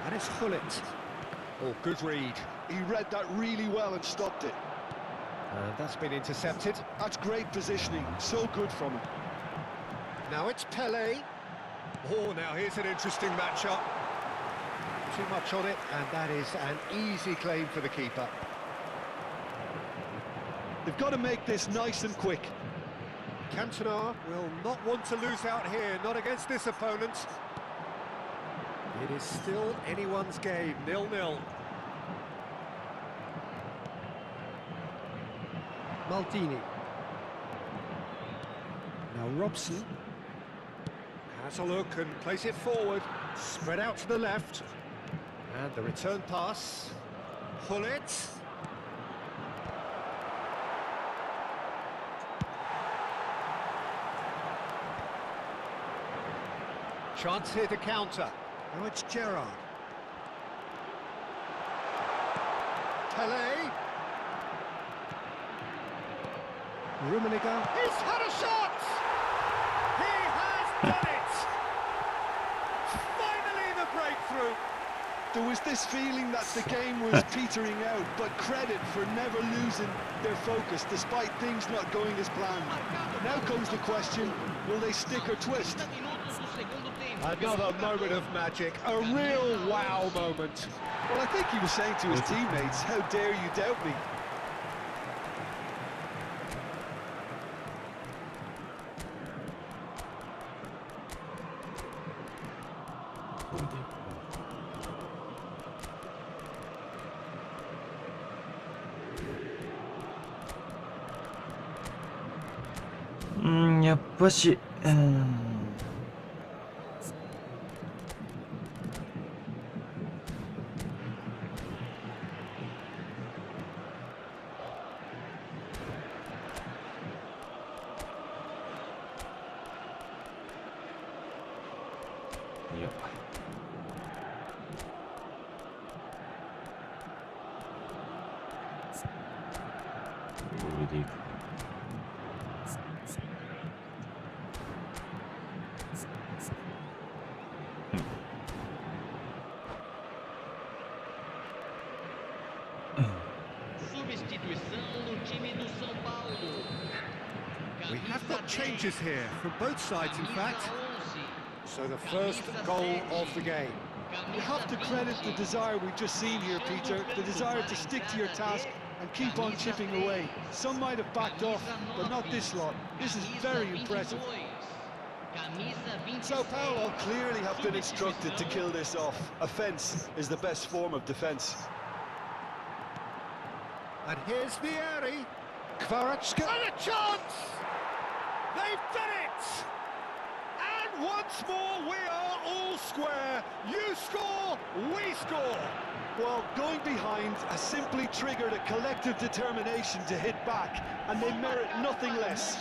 And it's Hullet. Oh, good read. He read that really well and stopped it. And that's been intercepted. That's great positioning. So good from him. Now it's Pele. Oh, now here's an interesting matchup. Too much on it, and that is an easy claim for the keeper. They've got to make this nice and quick. Cantona will not want to lose out here, not against this opponent. It is still anyone's game, 0-0. Maldini. Now Robson has a look and plays it forward, spread out to the left. And the return pass. Hullet. Chance here to counter. Now it's Gerrard. Pele. Rummenigge. He's had a shot! He has done it! Finally the breakthrough! There was this feeling that the game was petering out, but credit for never losing their focus despite things not going as planned. Now comes the question, will they stick or twist? Another moment of magic, a real wow moment. Well, I think he was saying to his teammates, how dare you doubt me?やっぱしいやボールでいく。Substituição no time do São Paulo. We have got changes here from both sides, in fact. Camisa 11. So the first goal of the game. You have to credit the desire we've just seen here, Peter, the desire to stick to your task and keep on chipping away. Some might have backed off, but not this lot. This is very impressive. Sao Paulo clearly have been instructed to kill this off. Offence is the best form of defence. And here's Vieri. Kvaratskhelia. And a chance! They've done it! And once more we are all square. You score, we score. Well, going behind has simply triggered a collective determination to hit back, and they merit nothing less.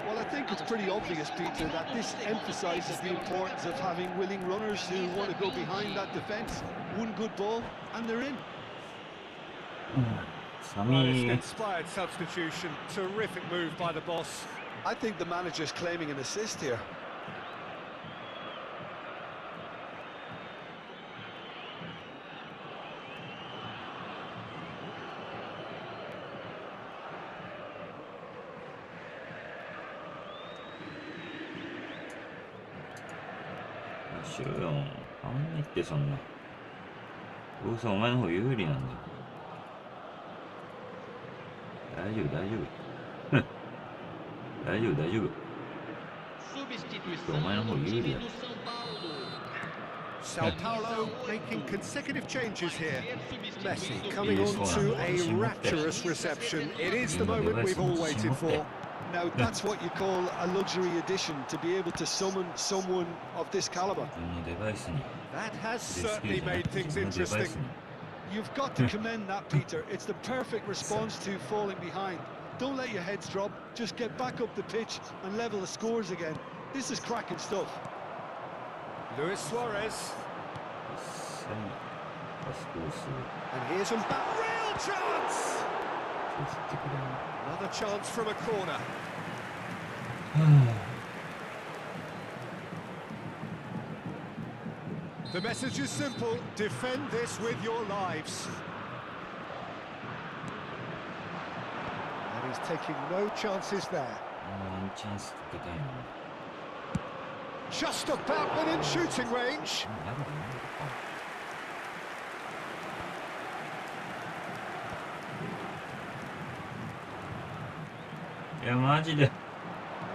Well, I think it's pretty obvious, Peter, that this emphasises the importance of having willing runners who want to go behind that defence. One good ball, and they're in. Well, it's an inspired substitution. Terrific move by the boss. I think the manager's claiming an assist here.しろよ。あんないってそんな。どうせお前の方有利なんだよ。大丈夫、大丈夫。大丈夫、大丈夫。お前の方有利だ。Sao Paulo making consecutive changes here. Messi coming on to a rapturous reception. It is the moment we've all waited for. Now, that's what you call a luxury addition, to be able to summon someone of this caliber. That has certainly made things interesting. You've got to commend that, Peter. It's the perfect response to falling behind. Don't let your heads drop. Just get back up the pitch and level the scores again. This is cracking stuff. Luis Suarez. And here's Mbappe. Real chance! Another chance from a corner. The message is simple: defend this with your lives. And he's taking no chances there. Just about within shooting range.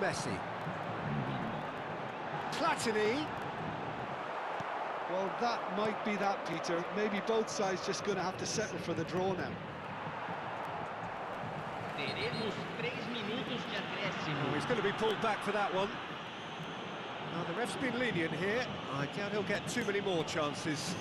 Messi. Platini. Well, that might be that, Peter. Maybe both sides just going to have to settle for the draw now. Teremos 3 minutos de acréscimo. Oh, he's going to be pulled back for that one. Now, the ref's been lenient here. I doubt he'll get too many more chances.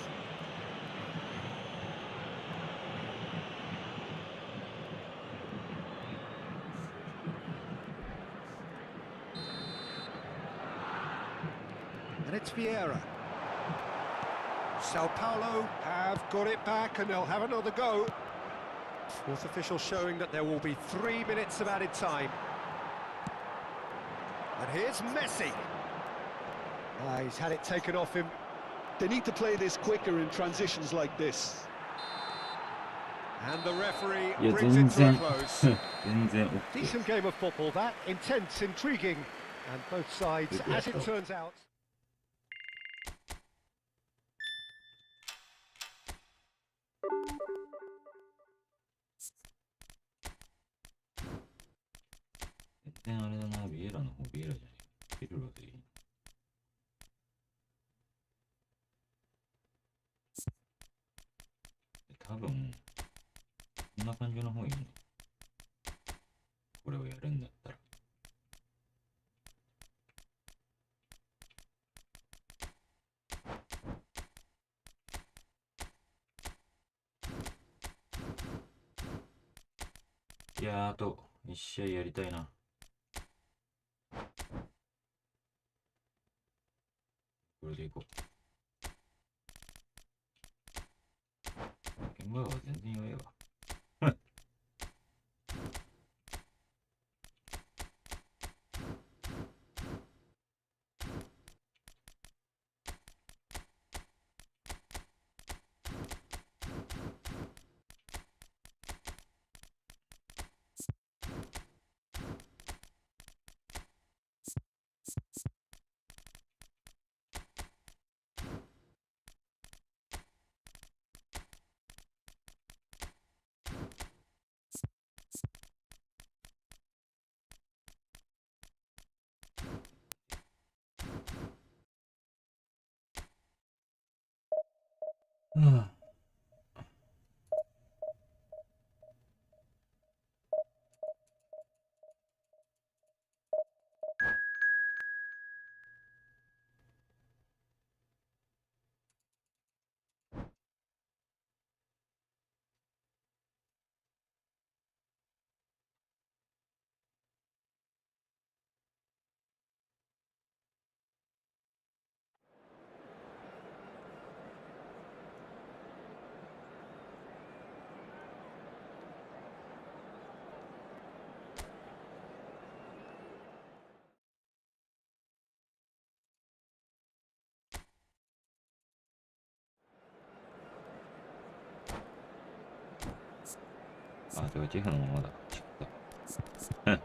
And it's Vieira. Sao Paulo have got it back and they'll have another go. Fourth official showing that there will be 3 minutes of added time. And here's Messi. He's had it taken off him. They need to play this quicker in transitions like this. And the referee brings it to a close. Decent game of football, that. Intense, intriguing. And both sides, as it turns out...いやー、あと1試合やりたいな。これでいこう。現場は全然弱いわ。あ、てかジェフのままだ。違った。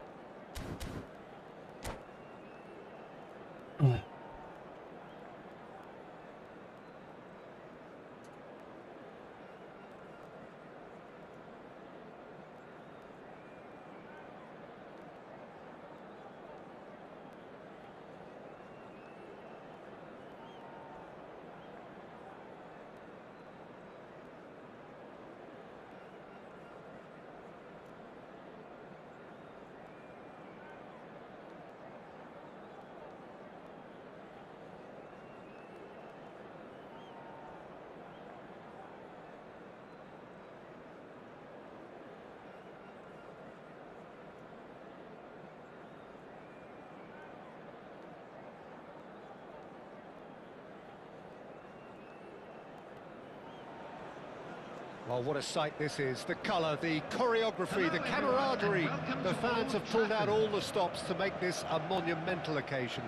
Well, what a sight this is. The colour, the choreography, the camaraderie. The fans have pulled out all the stops to make this a monumental occasion.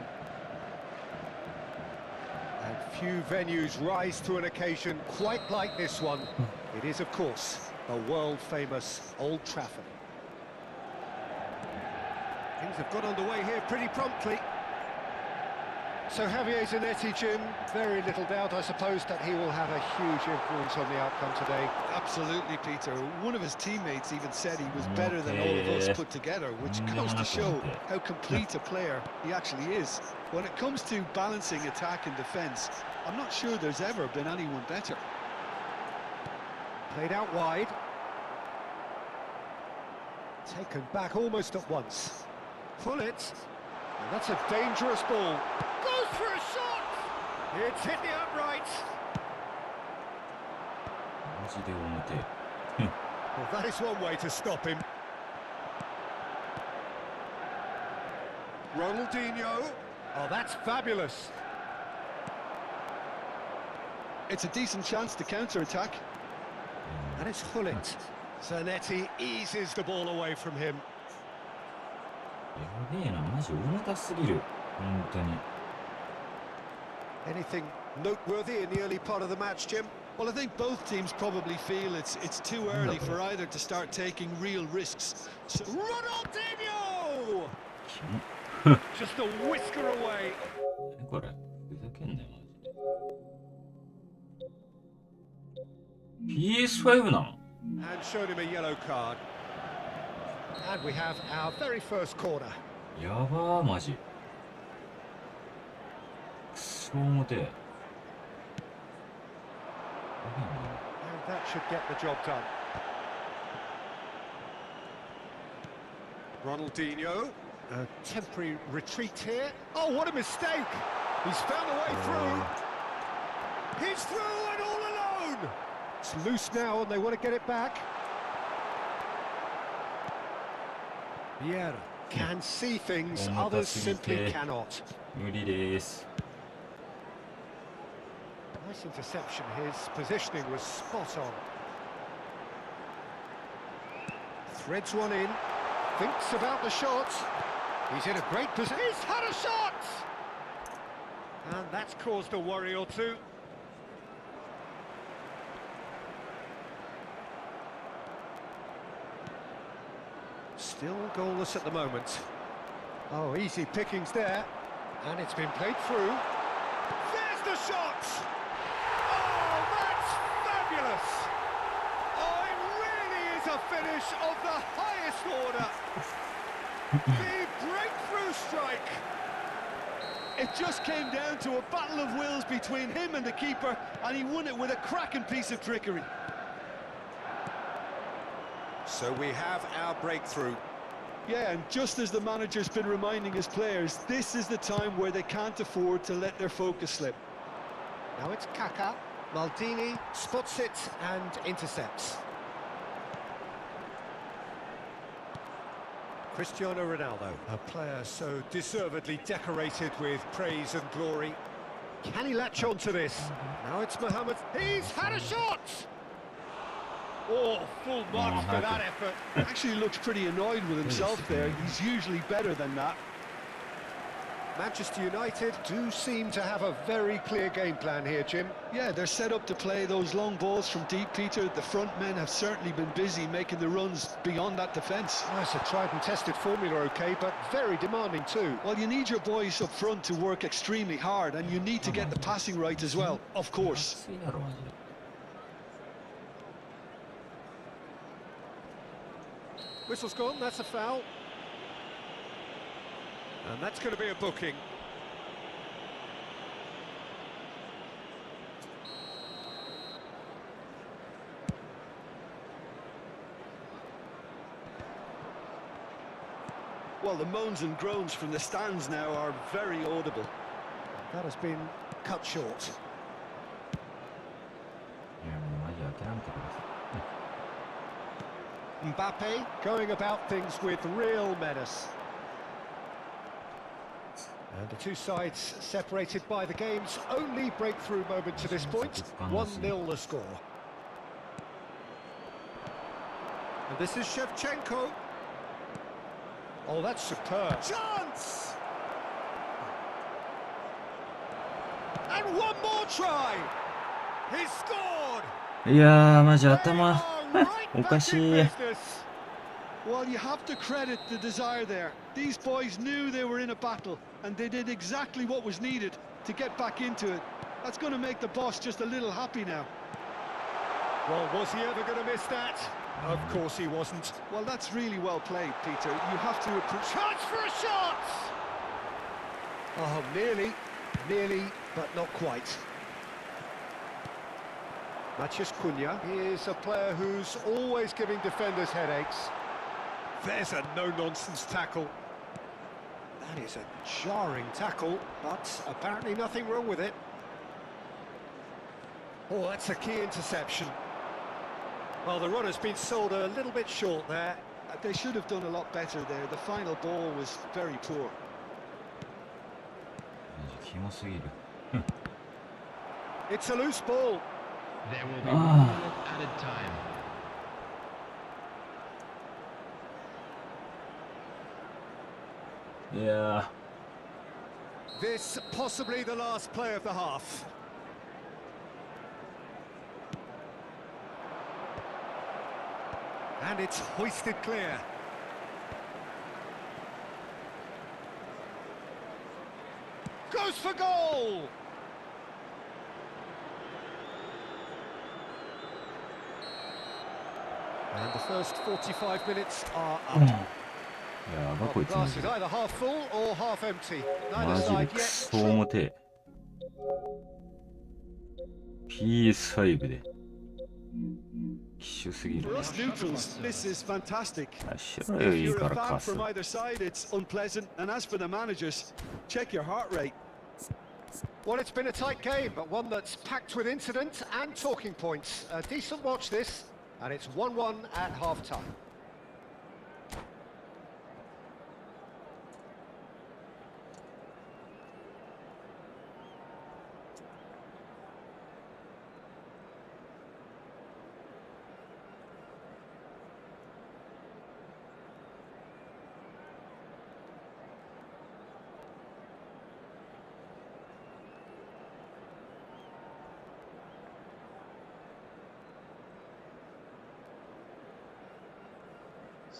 And few venues rise to an occasion quite like this one. It is, of course, the world-famous Old Trafford. Things have got underway here pretty promptly. So Javier Zanetti, Jim, very little doubt, I suppose, that he will have a huge influence on the outcome today. Absolutely, Peter. One of his teammates even said he was better than all of us put together, which goes to show how complete a player he actually is. When it comes to balancing attack and defence, I'm not sure there's ever been anyone better. Played out wide. Taken back almost at once. Pull it. And that's a dangerous ball. Goes for a shot! It's hit the upright. マジで表。 Well, that is one way to stop him. Ronaldinho. Oh, that's fabulous. It's a decent chance to counter-attack. And it's Hullet. Zanetti eases the ball away from him. やべえな、マジ重たすぎる。本当に。 Anything noteworthy in the early part of the match, Jim? Well, I think both teams probably feel it's too early for either to start taking real risks. So Ronaldinho! キモ。 Just a whisker away. これふざけんなよマジで。PS5 なの？ And showed him a yellow card. And we have our very first corner. やばーマジ。くそ重てえ。 And that should get the job done. Ronaldinho. A temporary retreat here. Oh, what a mistake! He's found a way through. He's through and all alone! It's loose now and they want to get it back. Vieira can see things others simply cannot. 無理です。 Nice interception. His positioning was spot on. Threads one in. Thinks about the shot. He's in a great position. He's had a shot! And that's caused a worry or two. Still goalless at the moment. Oh, easy pickings there. And it's been played through. There's the shot! Oh, that's fabulous! Oh, it really is a finish of the highest order. The breakthrough strike. It just came down to a battle of wills between him and the keeper, and he won it with a cracking piece of trickery. So we have our breakthrough. Yeah, and just as the manager's been reminding his players, this is the time where they can't afford to let their focus slip. Now it's Kaká. Maldini spots it and intercepts. Cristiano Ronaldo, a player so deservedly decorated with praise and glory. Can he latch on to this? Now it's Mohamed. He's had a shot! Oh, full marks for that effort. Actually looks pretty annoyed with himself there. He's usually better than that. Manchester United do seem to have a very clear game plan here, Jim. Yeah, they're set up to play those long balls from deep, Peter. The front men have certainly been busy making the runs beyond that defence. Oh, it's a tried and tested formula, okay, but very demanding too. Well, you need your boys up front to work extremely hard, and you need to get the passing right as well, of course. Whistle's gone, that's a foul. And that's going to be a booking. Well, the moans and groans from the stands now are very audible. That has been cut short. Mbappe going about things with real menace. And the two sides separated by the game's only breakthrough moment to this point. 1-0 the score. And this is Shevchenko. Oh, that's superb. Chance! And one more try! He's scored! いやー、マジ頭おかしい。 Well, you have to credit the desire there. These boys knew they were in a battle, and they did exactly what was needed to get back into it. That's going to make the boss just a little happy now. Well, was he ever going to miss that? Of course he wasn't. Well, that's really well played, Peter. You have to appreciate... Chance for a shot! Oh, nearly, but not quite. Matheus Cunha is a player who's always giving defenders headaches. There's a no-nonsense tackle. That is a jarring tackle, but apparently nothing wrong with it. Oh, that's a key interception. Well, the runner's been sold a little bit short there. They should have done a lot better there. The final ball was very poor. It's a loose ball. There will be 1 minute added time. Yeah. This possibly the last play of the half. And it's hoisted clear. Goes for goal! And the first 45 minutes are up. やばこいつ Glass is either half full or half empty. マ Neither ジで side ク yet. ソ重てえ PS5 で機種すぎる For us neutrals, this is fantastic. 知らよ If いい you're か a ら fan カス from either side, it's unpleasant. And as for the managers, check your heart rate. Well, it's been a tight game, but one that's packed with incident and talking points. A decent watch this, and it's 1-1 at half-time.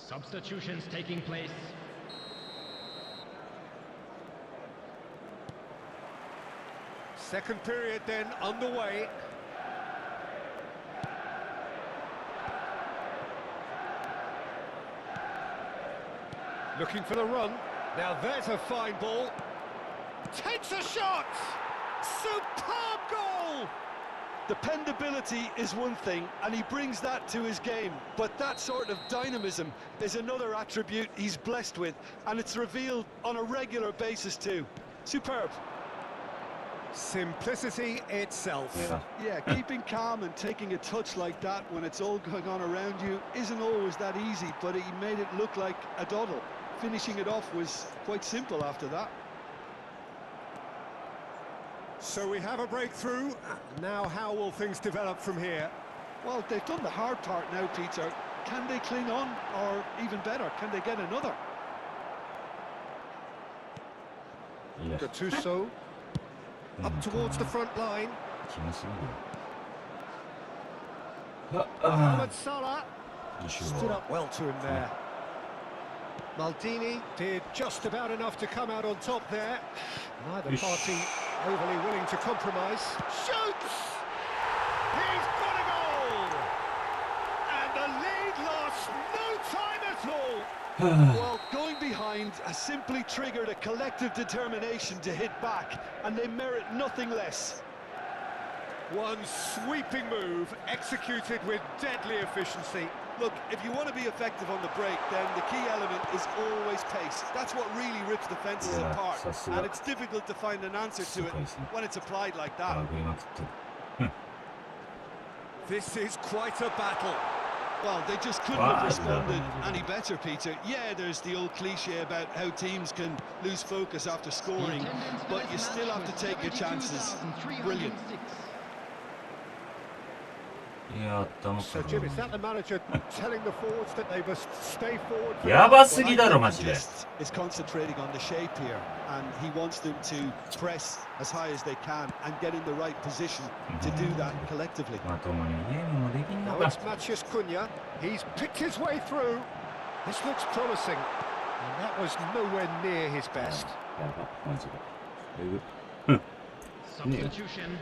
Substitutions taking place. Second period then underway. Looking for the run. Now there's a fine ball. Takes a shot! Superb goal! Dependability is one thing, and he brings that to his game, but that sort of dynamism is another attribute he's blessed with, and it's revealed on a regular basis too. Superb. Simplicity itself. Yeah, keeping calm and taking a touch like that when it's all going on around you isn't always that easy, but he made it look like a doddle. Finishing it off was quite simple after that. So we have a breakthrough. Now how will things develop from here? Well, they've done the hard part now, Peter. Can they cling on, or even better, can they get another? Gattuso up towards the front line. Mohamed Salah stood up well to him there. Maldini did just about enough to come out on top there. Neither party overly willing to compromise. Shoots! He's got a goal! And the lead lost no time at all. Well, going behind has simply triggered a collective determination to hit back, and they merit nothing less. One sweeping move executed with deadly efficiency. Look, if you want to be effective on the break, then the key element is always pace. That's what really rips defences apart, and it's difficult to find an answer to it when it's applied like that. This is quite a battle. Well, they just couldn't have responded any better, Peter. Yeah, there's the old cliche about how teams can lose focus after scoring, but you still have to take your chances. Brilliant. So, Jim, is that the manager telling the forwards that they must stay forward? Is concentrating on the shape here, and he wants them to press as high as they can and get in the right position to do that collectively. Now it's Matheus Cunha. He's picked his way through. This looks promising, and that was nowhere near his best. Substitution.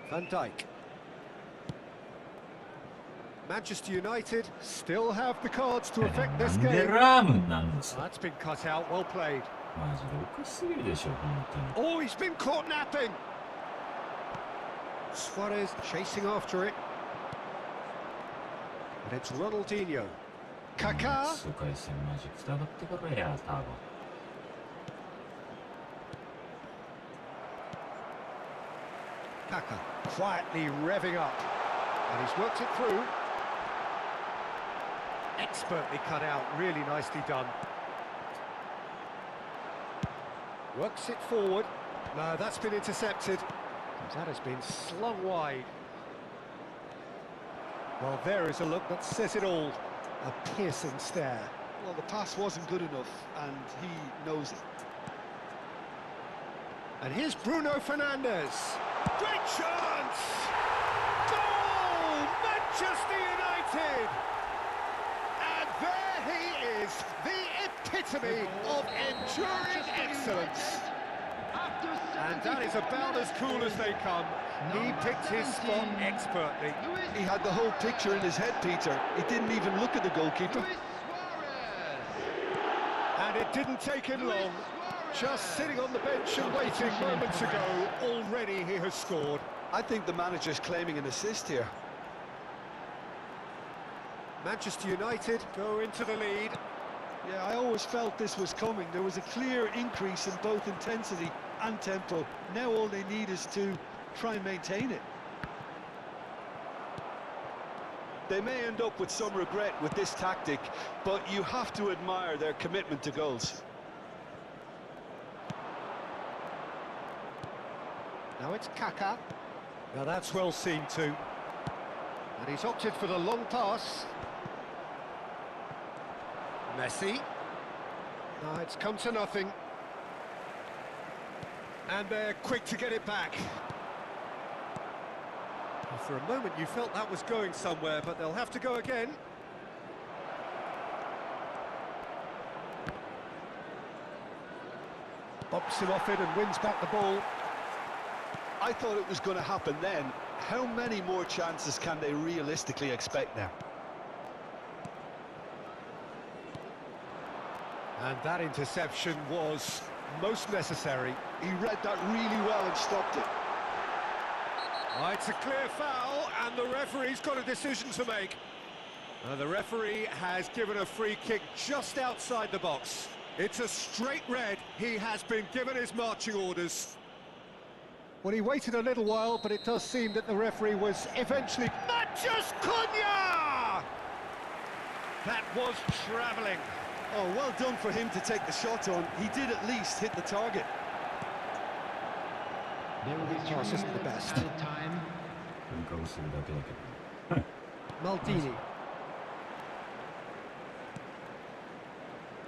Van Dijk. Manchester United still have the cards to affect this game. That's been cut out, well played. Oh, he's been caught napping. Suarez chasing after it. And it's Ronaldinho. Kaká. Kaká quietly revving up, and he's worked it through. Expertly cut out, really nicely done. Works it forward. No, that's been intercepted. That has been slung wide. Well, there is a look that says it all. A piercing stare. Well, the pass wasn't good enough, and he knows it. And here's Bruno Fernandes. Great chance! Goal! Manchester United! And there he is, the epitome of enduring excellence. And that is about as cool as they come. He picked his spot expertly. He had the whole picture in his head, Peter. He didn't even look at the goalkeeper. And it didn't take him long. Just sitting on the bench and waiting moments ago, already he has scored. I think the manager's claiming an assist here. Manchester United go into the lead. Yeah, I always felt this was coming. There was a clear increase in both intensity and tempo. Now all they need is to try and maintain it. They may end up with some regret with this tactic, but you have to admire their commitment to goals. Now it's Kaká. Now that's well seen too. And he's opted for the long pass. Messi. No, it's come to nothing. And they're quick to get it back. Well, for a moment you felt that was going somewhere, but they'll have to go again. Bumps him off it and wins back the ball. I thought it was going to happen then. How many more chances can they realistically expect now? And that interception was most necessary. He read that really well and stopped it. Oh, it's a clear foul, and the referee's got a decision to make. The referee has given a free kick just outside the box. It's a straight red. He has been given his marching orders. Well, he waited a little while, but it does seem that the referee was eventually... Matches Cunha! That was travelling. Oh, well done for him to take the shot on. He did at least hit the target. There will be Pass isn't the best. added time. 分割するだけだけど。 Maldini.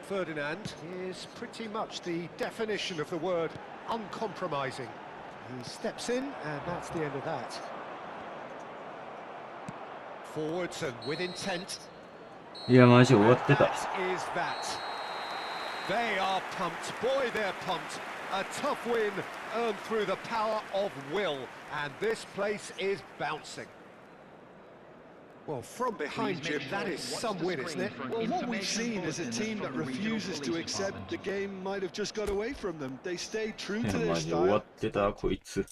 Ferdinand is pretty much the definition of the word uncompromising. He steps in, and that's the end of that. Forwards and with intent. いや、マジ終わってた。 That is that. They are pumped. Boy, they're pumped. A tough win earned through the power of will. And this place is bouncing. Well, from behind, Jim, that is some win, isn't it? Well, what we've seen is a team that refuses to accept the game might have just got away from them. They stayed true い to や their マジ終わ style. ってた、こいつ。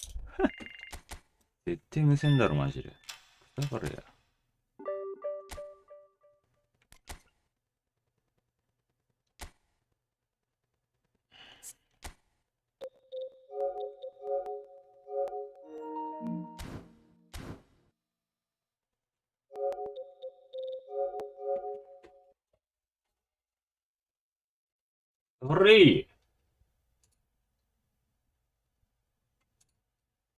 絶対無線だろ、マジで。だからや。ほれい